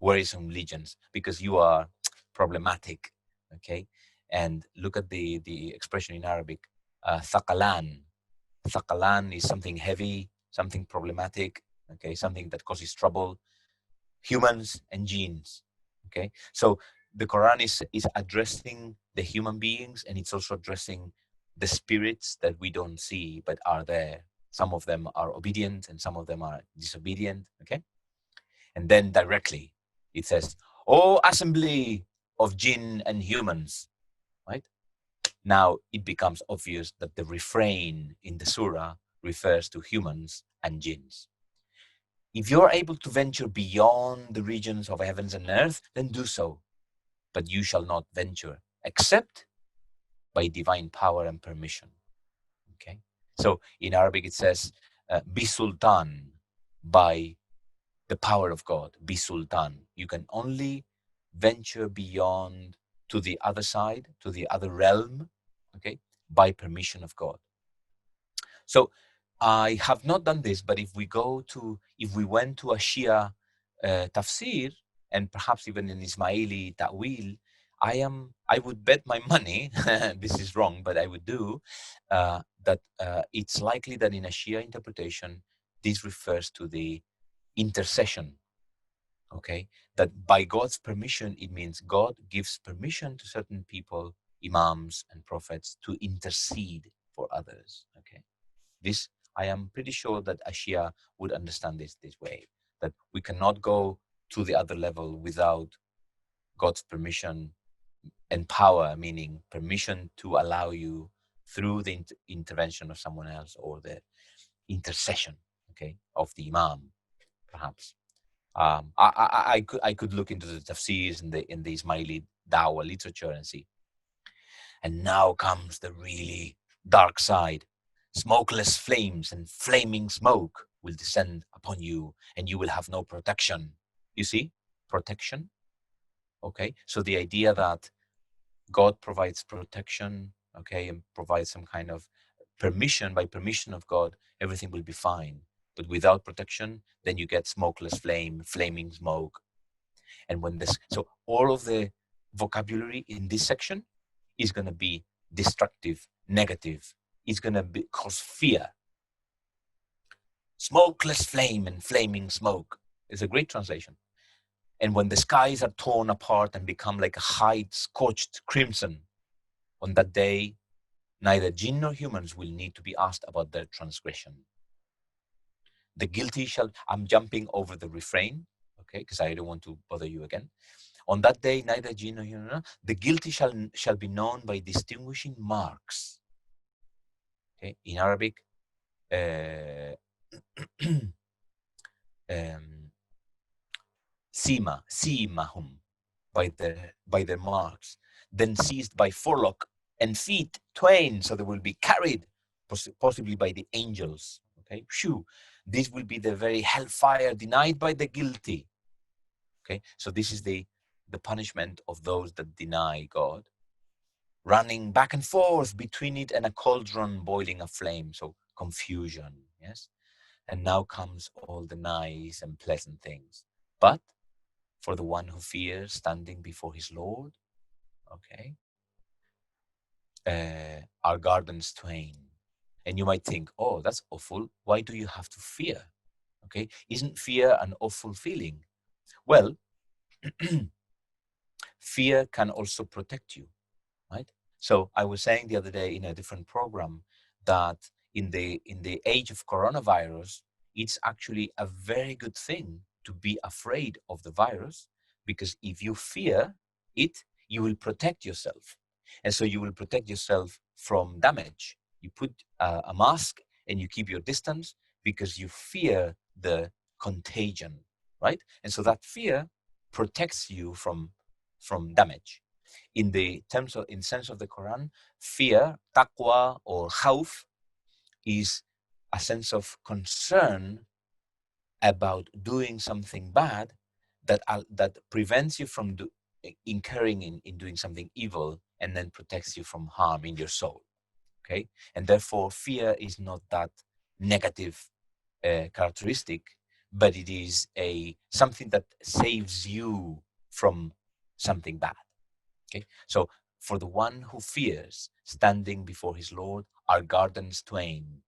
S2: wearisome legions, because you are problematic. Okay, and look at the expression in Arabic, thaqalan. Thaqalan is something heavy, something problematic. Okay, something that causes trouble. Humans and genes. Okay, so the Quran is addressing the human beings, and it's also addressing the spirits that we don't see but are there. Some of them are obedient and some of them are disobedient. Okay, and then directly it says, "O assembly of jinn and humans," right? Now it becomes obvious that the refrain in the surah refers to humans and jinns. If you're able to venture beyond the regions of heavens and earth, then do so. But you shall not venture except by divine power and permission. Okay. So in Arabic it says, "Bi sultan," by the power of God. Bi sultan. You can only venture beyond to the other side, to the other realm, okay, by permission of God. So I have not done this, but if we went to a Shia tafsir, and perhaps even an Ismaili ta'wil, I would bet my money, this is wrong, but I would do, that it's likely that in a Shia interpretation, this refers to the intercession, okay? That by God's permission, it means God gives permission to certain people, imams and prophets, to intercede for others, okay? This, I am pretty sure that a Shia would understand this way, that we cannot go to the other level without God's permission and power, meaning permission to allow you through the intervention of someone else or the intercession, okay, of the imam, perhaps. I could look into the tafsirs in the Ismaili Dawah literature and see. And now comes the really dark side. Smokeless flames and flaming smoke will descend upon you, and you will have no protection. You see, protection. Okay, so the idea that God provides protection, okay, and provides some kind of permission, by permission of God, everything will be fine. But without protection, then you get smokeless flame, flaming smoke. And when this, so all of the vocabulary in this section is going to be destructive, negative. It's going to cause fear. Smokeless flame and flaming smoke is a great translation. And when the skies are torn apart and become like a hide scorched crimson, on that day, neither jinn nor humans will need to be asked about their transgression. The guilty shall, I'm jumping over the refrain, okay, because I don't want to bother you again. On that day, neither jinn nor human, the guilty shall be known by distinguishing marks. Okay, in Arabic, simahum, by their marks, then seized by forelock and feet twain, so they will be carried, possibly by the angels. Okay, shoo. This will be the very hellfire denied by the guilty. Okay, so this is the punishment of those that deny God, running back and forth between it and a cauldron boiling a flame. So confusion, yes. And now comes all the nice and pleasant things. But for the one who fears standing before his Lord, okay, our gardens twain. And you might think, oh, that's awful. Why do you have to fear? Okay, isn't fear an awful feeling? Well, fear can also protect you, right? So I was saying the other day in a different program that in the age of coronavirus, it's actually a very good thing to be afraid of the virus, because if you fear it, you will protect yourself. And so you will protect yourself from damage. You put a mask and you keep your distance because you fear the contagion, right? And so that fear protects you from damage. In the terms of, in sense of the Quran, fear, taqwa or khawf, is a sense of concern about doing something bad that prevents you from incurring in doing something evil, and then protects you from harm in your soul. Okay, and therefore fear is not that negative characteristic, but it is something that saves you from something bad. Okay, so for the one who fears standing before his Lord are gardens twain.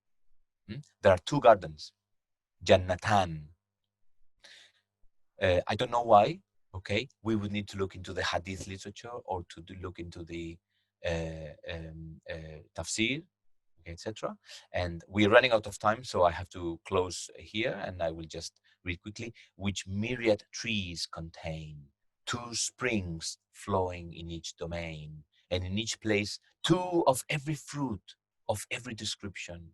S2: There are two gardens, Jannatan. I don't know why. Okay, we would need to look into the hadith literature or to look into the tafsir, okay, etc. And we're running out of time, so I have to close here, and I will just read quickly. Which myriad trees contain 2 springs flowing in each domain, and in each place 2 of every fruit of every description.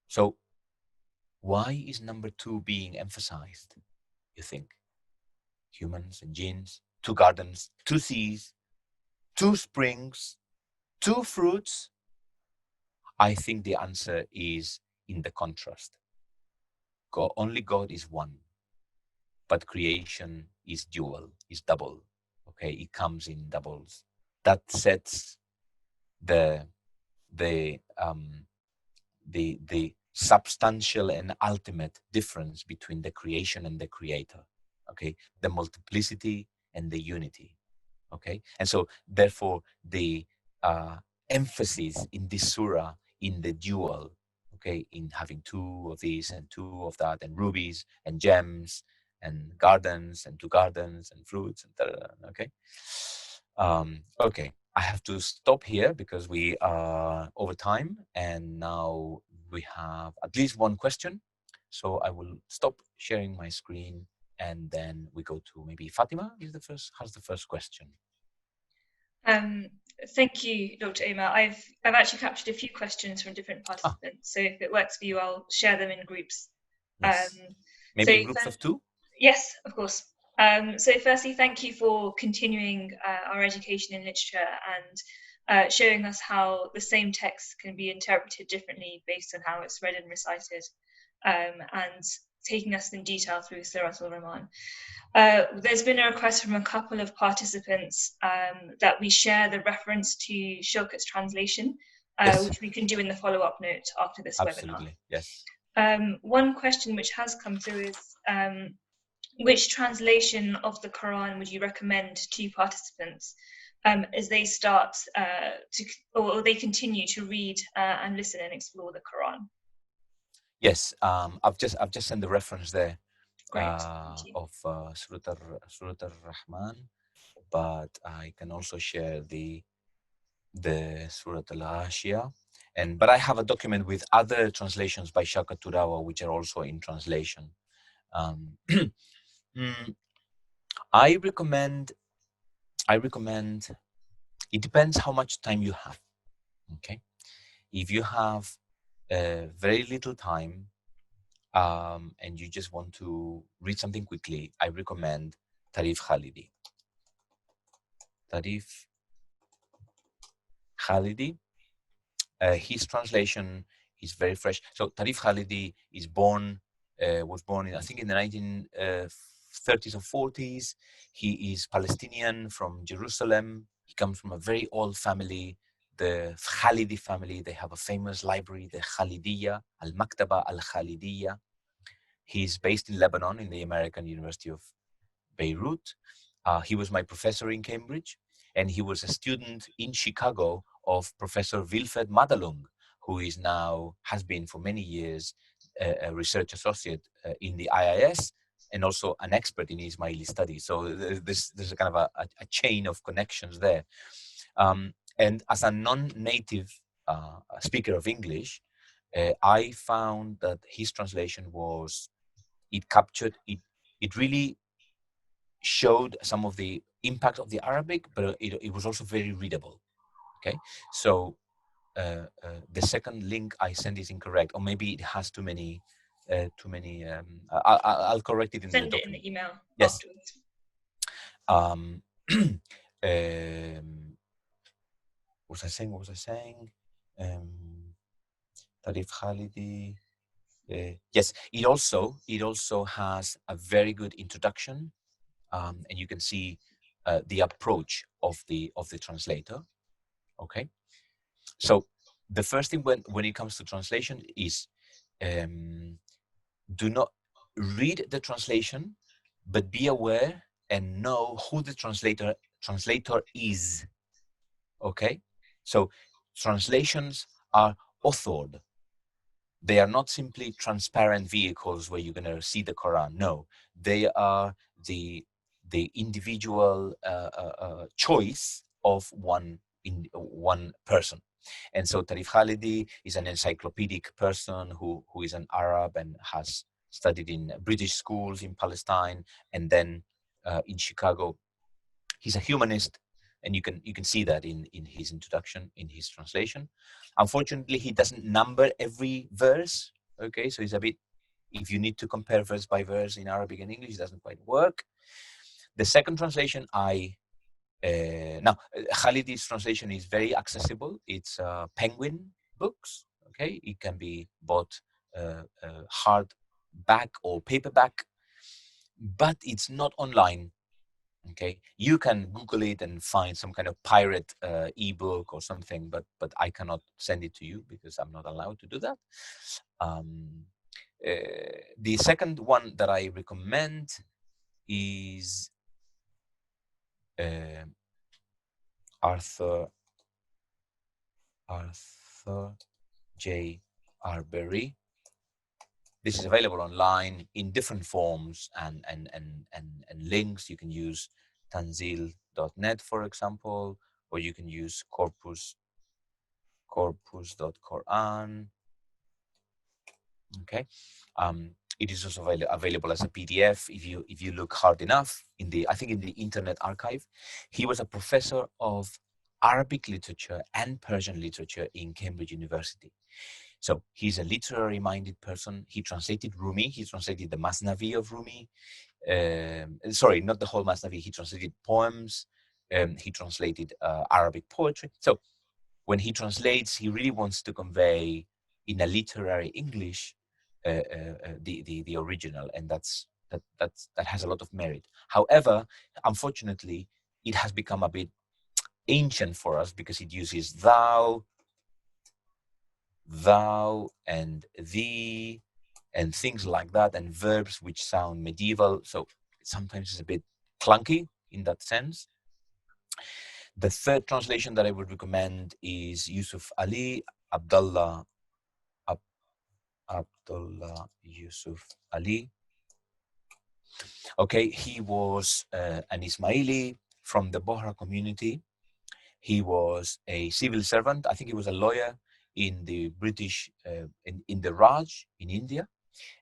S2: So why is number 2 being emphasized, you think? Humans and jinns, 2 gardens, 2 seas, 2 springs, 2 fruits. I think the answer is in the contrast. God, only God is one, but creation is dual, is double. Okay, it comes in doubles. That sets the substantial and ultimate difference between the creation and the creator. Okay, the multiplicity and the unity. Okay, and so therefore the emphasis in this surah in the dual, okay, in having two of this and two of that, and rubies and gems and gardens and two gardens and fruits and okay. Okay, I have to stop here because we are over time, and now we have at least one question. So I will stop sharing my screen, and then we go to maybe Fatima is the first, has the first question.
S1: Thank you, Dr. Omar. I've actually captured a few questions from different participants. So if it works for you, I'll share them in groups.
S2: Yes. Maybe in groups of two?
S1: Yes, of course. So firstly, thank you for continuing our education in literature and showing us how the same text can be interpreted differently based on how it's read and recited, and taking us in detail through Surah Al-Rahman. There's been a request from a couple of participants that we share the reference to Shokat's translation,
S2: Yes.
S1: which we can do in the follow-up note after this
S2: Absolutely.
S1: webinar.
S2: Yes.
S1: One question which has come through is, which translation of the Quran would you recommend to participants as they start or they continue to read and listen and explore the Quran?
S2: Yes, I've just sent the reference there
S1: Great.
S2: of Surah Al-Rahman, but I can also share the Surah Al-Ashia, but I have a document with other translations by Shaka Turawa, which are also in translation. I recommend. It depends how much time you have. Okay, if you have very little time and you just want to read something quickly, I recommend Tarif Khalidi. Tarif Khalidi, his translation is very fresh. So Tarif Khalidi is was born in, I think, in the 1930s or 40s. He is Palestinian from Jerusalem. He comes from a very old family, the Khalidi family. They have a famous library, the Khalidiyya, Al-Maktaba Al-Khalidiyya. He's based in Lebanon, in the American University of Beirut. He was my professor in Cambridge, and he was a student in Chicago of Professor Wilfred Madalung, who has been for many years a research associate in the IIS and also an expert in Ismaili studies. So there's a kind of a chain of connections there. And as a non-native speaker of English, I found that his translation it really showed some of the impact of the Arabic, but it was also very readable. Okay, so the second link I sent is incorrect, or maybe it has too many. I'll correct it in the document.
S1: Send it in the email.
S2: Yes.
S1: Afterwards.
S2: What was I saying? Tarif Khalidi. Yes, it also has a very good introduction, and you can see the approach of the translator. Okay, so the first thing when it comes to translation is do not read the translation, but be aware and know who the translator is. Okay, so translations are authored. They are not simply transparent vehicles where you're going to see the Quran. No, they are the individual choice of one person. And so Tarif Khalidi is an encyclopedic person who is an Arab and has studied in British schools in Palestine and then in Chicago. He's a humanist, and you can see that in his introduction, in his translation. Unfortunately, he doesn't number every verse. Okay, so it's a bit, if you need to compare verse by verse in Arabic and English, it doesn't quite work. The second translation, Khalidi's translation is very accessible. It's Penguin books. Okay, it can be bought hardback or paperback, but it's not online. Okay, you can Google it and find some kind of pirate ebook or something, but I cannot send it to you because I'm not allowed to do that. The second one that I recommend is Arthur J. Arbery. This is available online in different forms and links. You can use tanzil.net, for example, or you can use corpus.Qur'an. Okay. It is also available as a PDF if you look hard enough I think in the Internet Archive. He was a professor of Arabic literature and Persian literature in Cambridge University. So he's a literary-minded person. He translated Rumi. He translated the Masnavi of Rumi. Sorry, not the whole Masnavi. He translated poems. He translated Arabic poetry. So when he translates, he really wants to convey in a literary English the original, and that has a lot of merit. However, unfortunately, it has become a bit ancient for us because it uses thou and thee and things like that, and verbs which sound medieval. So sometimes it's a bit clunky in that sense. The third translation that I would recommend is Yusuf Ali, Abdullah Yusuf Ali. Okay, he was an Ismaili from the Bohra community. He was a civil servant. I think he was a lawyer in the British, in the Raj in India.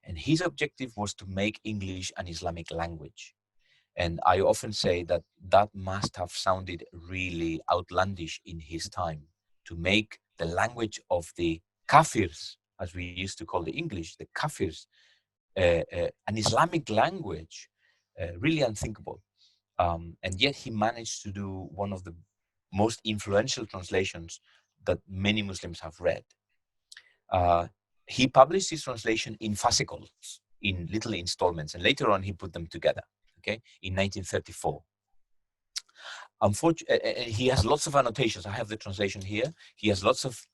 S2: And his objective was to make English an Islamic language. And I often say that that must have sounded really outlandish in his time, to make the language of the Kafirs, as we used to call the English, the Kafirs, an Islamic language, really unthinkable. And yet he managed to do one of the most influential translations that many Muslims have read. He published his translation in fascicles, in little installments, and later on he put them together, okay, in 1934. Unfortunately, he has lots of annotations. I have the translation here. He has lots of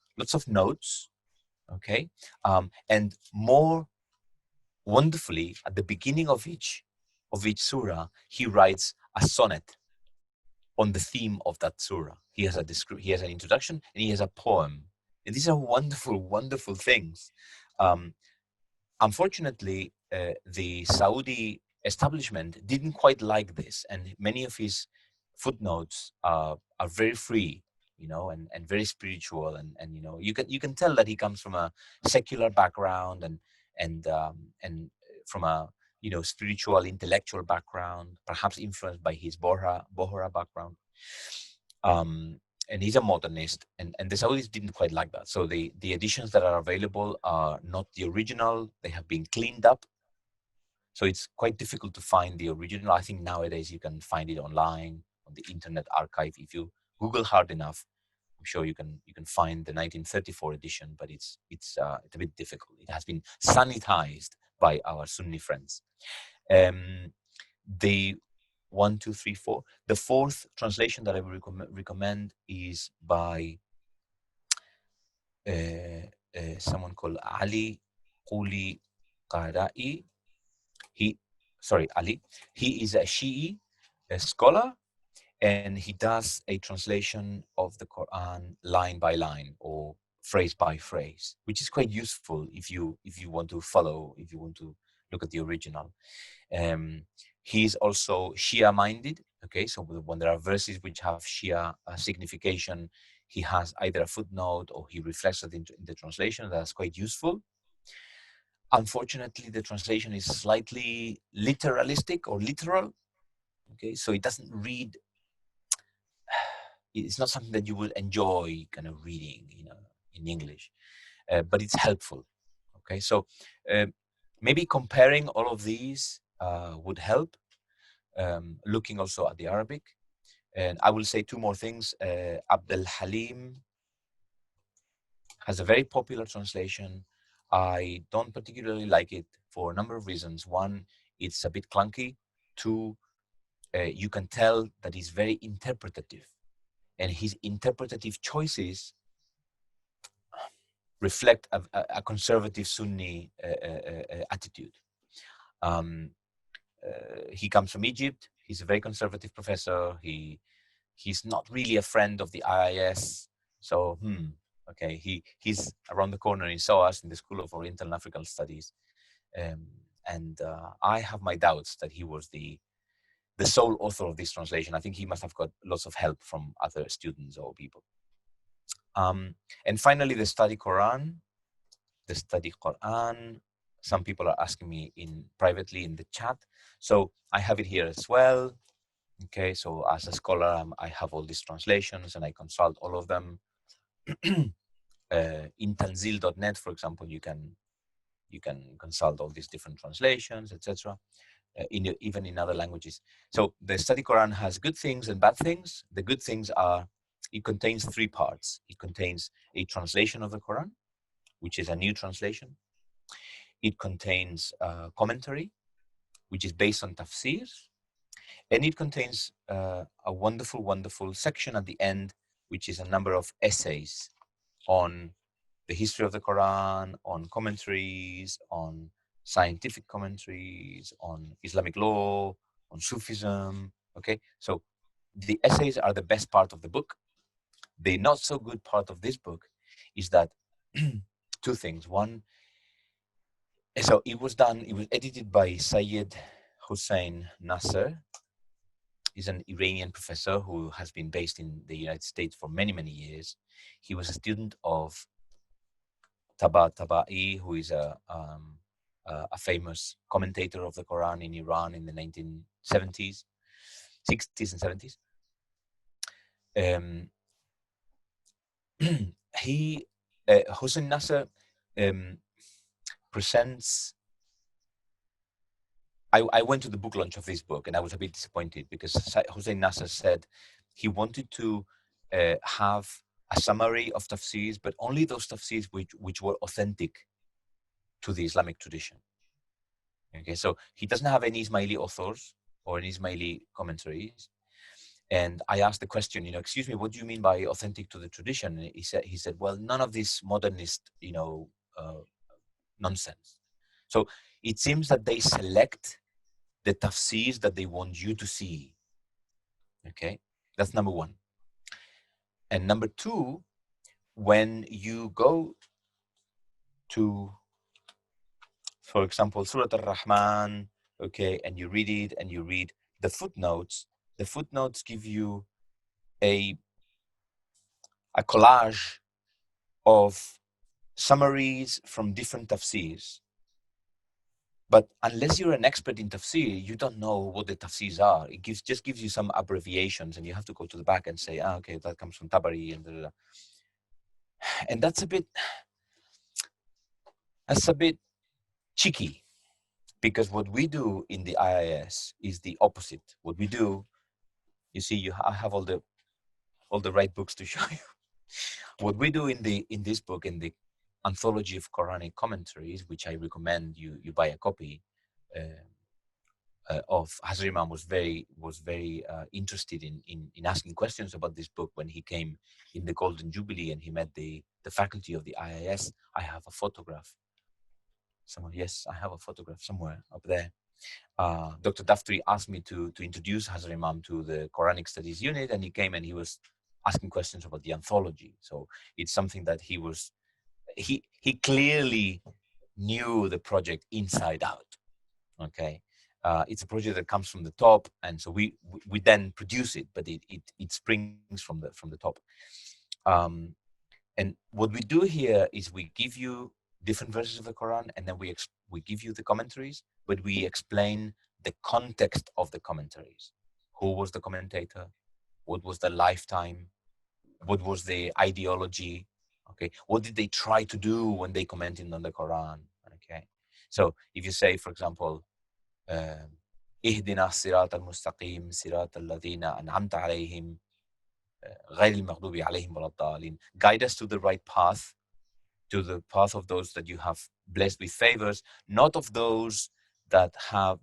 S2: notes, okay, and more wonderfully, at the beginning of each surah, he writes a sonnet on the theme of that surah. He has an introduction and he has a poem. And these are wonderful, wonderful things. Unfortunately, the Saudi establishment didn't quite like this, and many of his footnotes are very free, you know, and very spiritual, and you know, you can tell that he comes from a secular background and from a, you know, spiritual, intellectual background, perhaps influenced by his Bohra background. And he's a modernist, and the Saudis didn't quite like that. So the editions that are available are not the original. They have been cleaned up. So it's quite difficult to find the original. I think nowadays you can find it online on the Internet Archive. If you Google hard enough, I'm sure you can find the 1934 edition, but it's a bit difficult. It has been sanitized by our Sunni friends. The 1, 2, 3, 4. The fourth translation that I would recommend is by someone called Ali Quli Qarai. Ali. He is a Shi'i, a scholar, and he does a translation of the Quran line by line or phrase by phrase, which is quite useful if you want to follow, if you want to look at the original. He's also Shia-minded. Okay, so when there are verses which have Shia signification, he has either a footnote or he reflects it in the translation. That's quite useful. Unfortunately, the translation is slightly literalistic or literal. Okay, so it doesn't read. It's not something that you would enjoy kind of reading, you know, in English, but it's helpful. Okay, so maybe comparing all of these would help. Looking also at the Arabic. And I will say two more things. Abdel Halim has a very popular translation. I don't particularly like it for a number of reasons. One, it's a bit clunky. Two, you can tell that he's very interpretative, and his interpretative choices reflect a conservative Sunni attitude. He comes from Egypt. He's a very conservative professor. He He's not really a friend of the IIS. So, okay, he's around the corner. He saw us in the School of Oriental and African Studies. And I have my doubts that he was the sole author of this translation. I think he must have got lots of help from other students or people. And finally, the study Quran. The study Quran. Some people are asking me privately in the chat. So I have it here as well. Okay, so as a scholar, I have all these translations and I consult all of them. In tanzil.net, for example, you can consult all these different translations, etc. Even in other languages. So the study Quran has good things and bad things. The good things are it contains 3 parts. It contains a translation of the Quran, which is a new translation. It contains commentary, which is based on tafsirs. And it contains a wonderful, wonderful section at the end, which is a number of essays on the history of the Quran, on commentaries, on scientific commentaries, on Islamic law, on Sufism. Okay, so the essays are the best part of the book. The not so good part of this book is that 2 things. One, so it was edited by Syed Hussein Nasser. He's an Iranian professor who has been based in the United States for many, many years. He was a student of Tabai, who is a famous commentator of the Quran in Iran in the 1970s, 60s and 70s. Hussein Nasser presents. I went to the book launch of this book and I was a bit disappointed because Hussein Nasser said he wanted to have a summary of tafsirs, but only those tafsirs which were authentic to the Islamic tradition. Okay, so he doesn't have any Ismaili authors or any Ismaili commentaries. And I asked the question, excuse me, what do you mean by authentic to the tradition? And he said, well, none of this modernist, nonsense. So it seems that they select the tafsirs that they want you to see. Okay, that's number 1. And number 2, when you go to, for example, Surah Al-Rahman, okay, and you read it and you read the footnotes give you a collage of summaries from different tafsirs. But unless you're an expert in tafsir, you don't know what the tafsirs are. It just gives you some abbreviations and you have to go to the back and say, okay, that comes from Tabari and blah, blah, blah. And that's a bit cheeky, because what we do in the IIS is the opposite. What we do, you see, I have all the right books to show you. What we do in this book, in the Anthology of Quranic Commentaries, which I recommend you buy a copy of. Hazrat Imam was very interested in asking questions about this book when he came in the Golden Jubilee and he met the faculty of the IIS. I have a photograph. Yes, I have a photograph somewhere up there. Dr. Daftri asked me to introduce Hazrat Imam to the Quranic Studies unit, and he came and he was asking questions about the anthology. So it's something that he clearly knew the project inside out. Okay, it's a project that comes from the top, and so we then produce it, but it springs from the top. And what we do here is we give you different verses of the Quran, and then we give you the commentaries, but we explain the context of the commentaries. Who was the commentator? What was the lifetime? What was the ideology? Okay, what did they try to do when they commented on the Quran? Okay, so if you say, for example, اهدنا الصراط المستقيم صراط الذين أنعمت عليهم غير المغضوب عليهم ولا الضالين, guide us to the right path, to the path of those that you have blessed with favors, not of those that have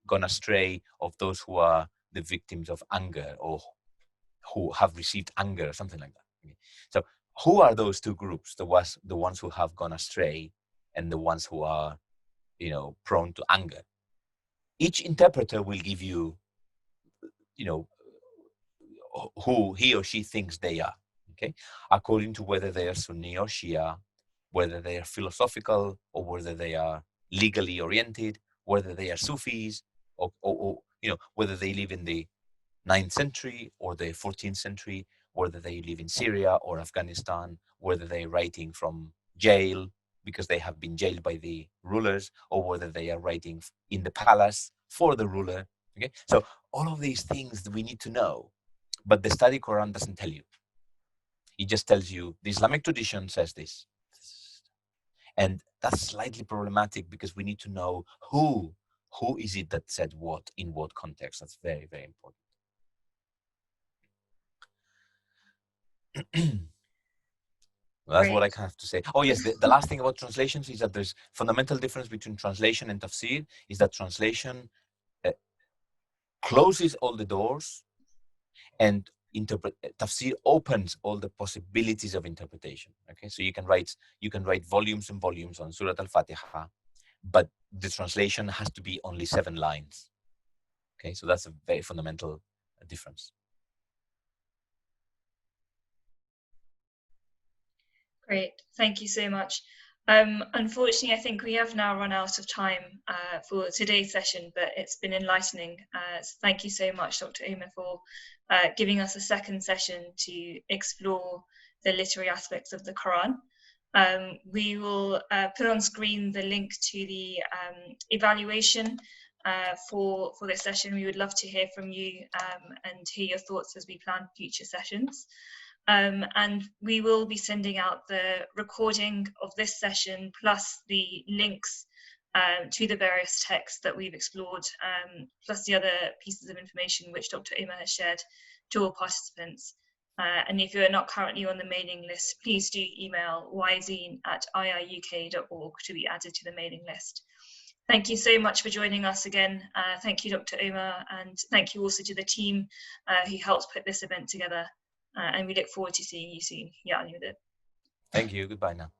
S2: gone astray, of those who are the victims of anger or who have received anger or something like that. Okay. So who are those 2 groups? The ones who have gone astray and the ones who are, prone to anger. Each interpreter will give you, who he or she thinks they are, okay, according to whether they are Sunni or Shia, whether they are philosophical or whether they are legally oriented, whether they are Sufis, or whether they live in the 9th century or the 14th century, whether they live in Syria or Afghanistan, whether they're writing from jail because they have been jailed by the rulers, or whether they are writing in the palace for the ruler. Okay, so all of these things we need to know, but the study Quran doesn't tell you. It just tells you the Islamic tradition says this. And that's slightly problematic because we need to know who is it that said what in what context. That's very, very important. That's what I have to say. Oh yes, the last thing about translations is that there's fundamental difference between translation and tafsir, is that translation closes all the doors, and tafsir opens all the possibilities of interpretation. Okay, so you can write volumes and volumes on Surah Al-Fatiha, but the translation has to be only 7 lines. Okay, so that's a very fundamental difference.
S1: Great, thank you so much. Unfortunately, I think we have now run out of time for today's session, but it's been enlightening. So thank you so much, Dr. Omar, for giving us a second session to explore the literary aspects of the Quran. We will put on screen the link to the evaluation for this session. We would love to hear from you and hear your thoughts as we plan future sessions. And we will be sending out the recording of this session plus the links to the various texts that we've explored, plus the other pieces of information which Dr. Omar has shared to all participants. And if you're not currently on the mailing list, please do email yzine@iiuk.org to be added to the mailing list. Thank you so much for joining us again. Thank you, Dr. Omar, and thank you also to the team who helped put this event together. And we look forward to seeing you soon. Yeah,
S2: thank you. Goodbye now.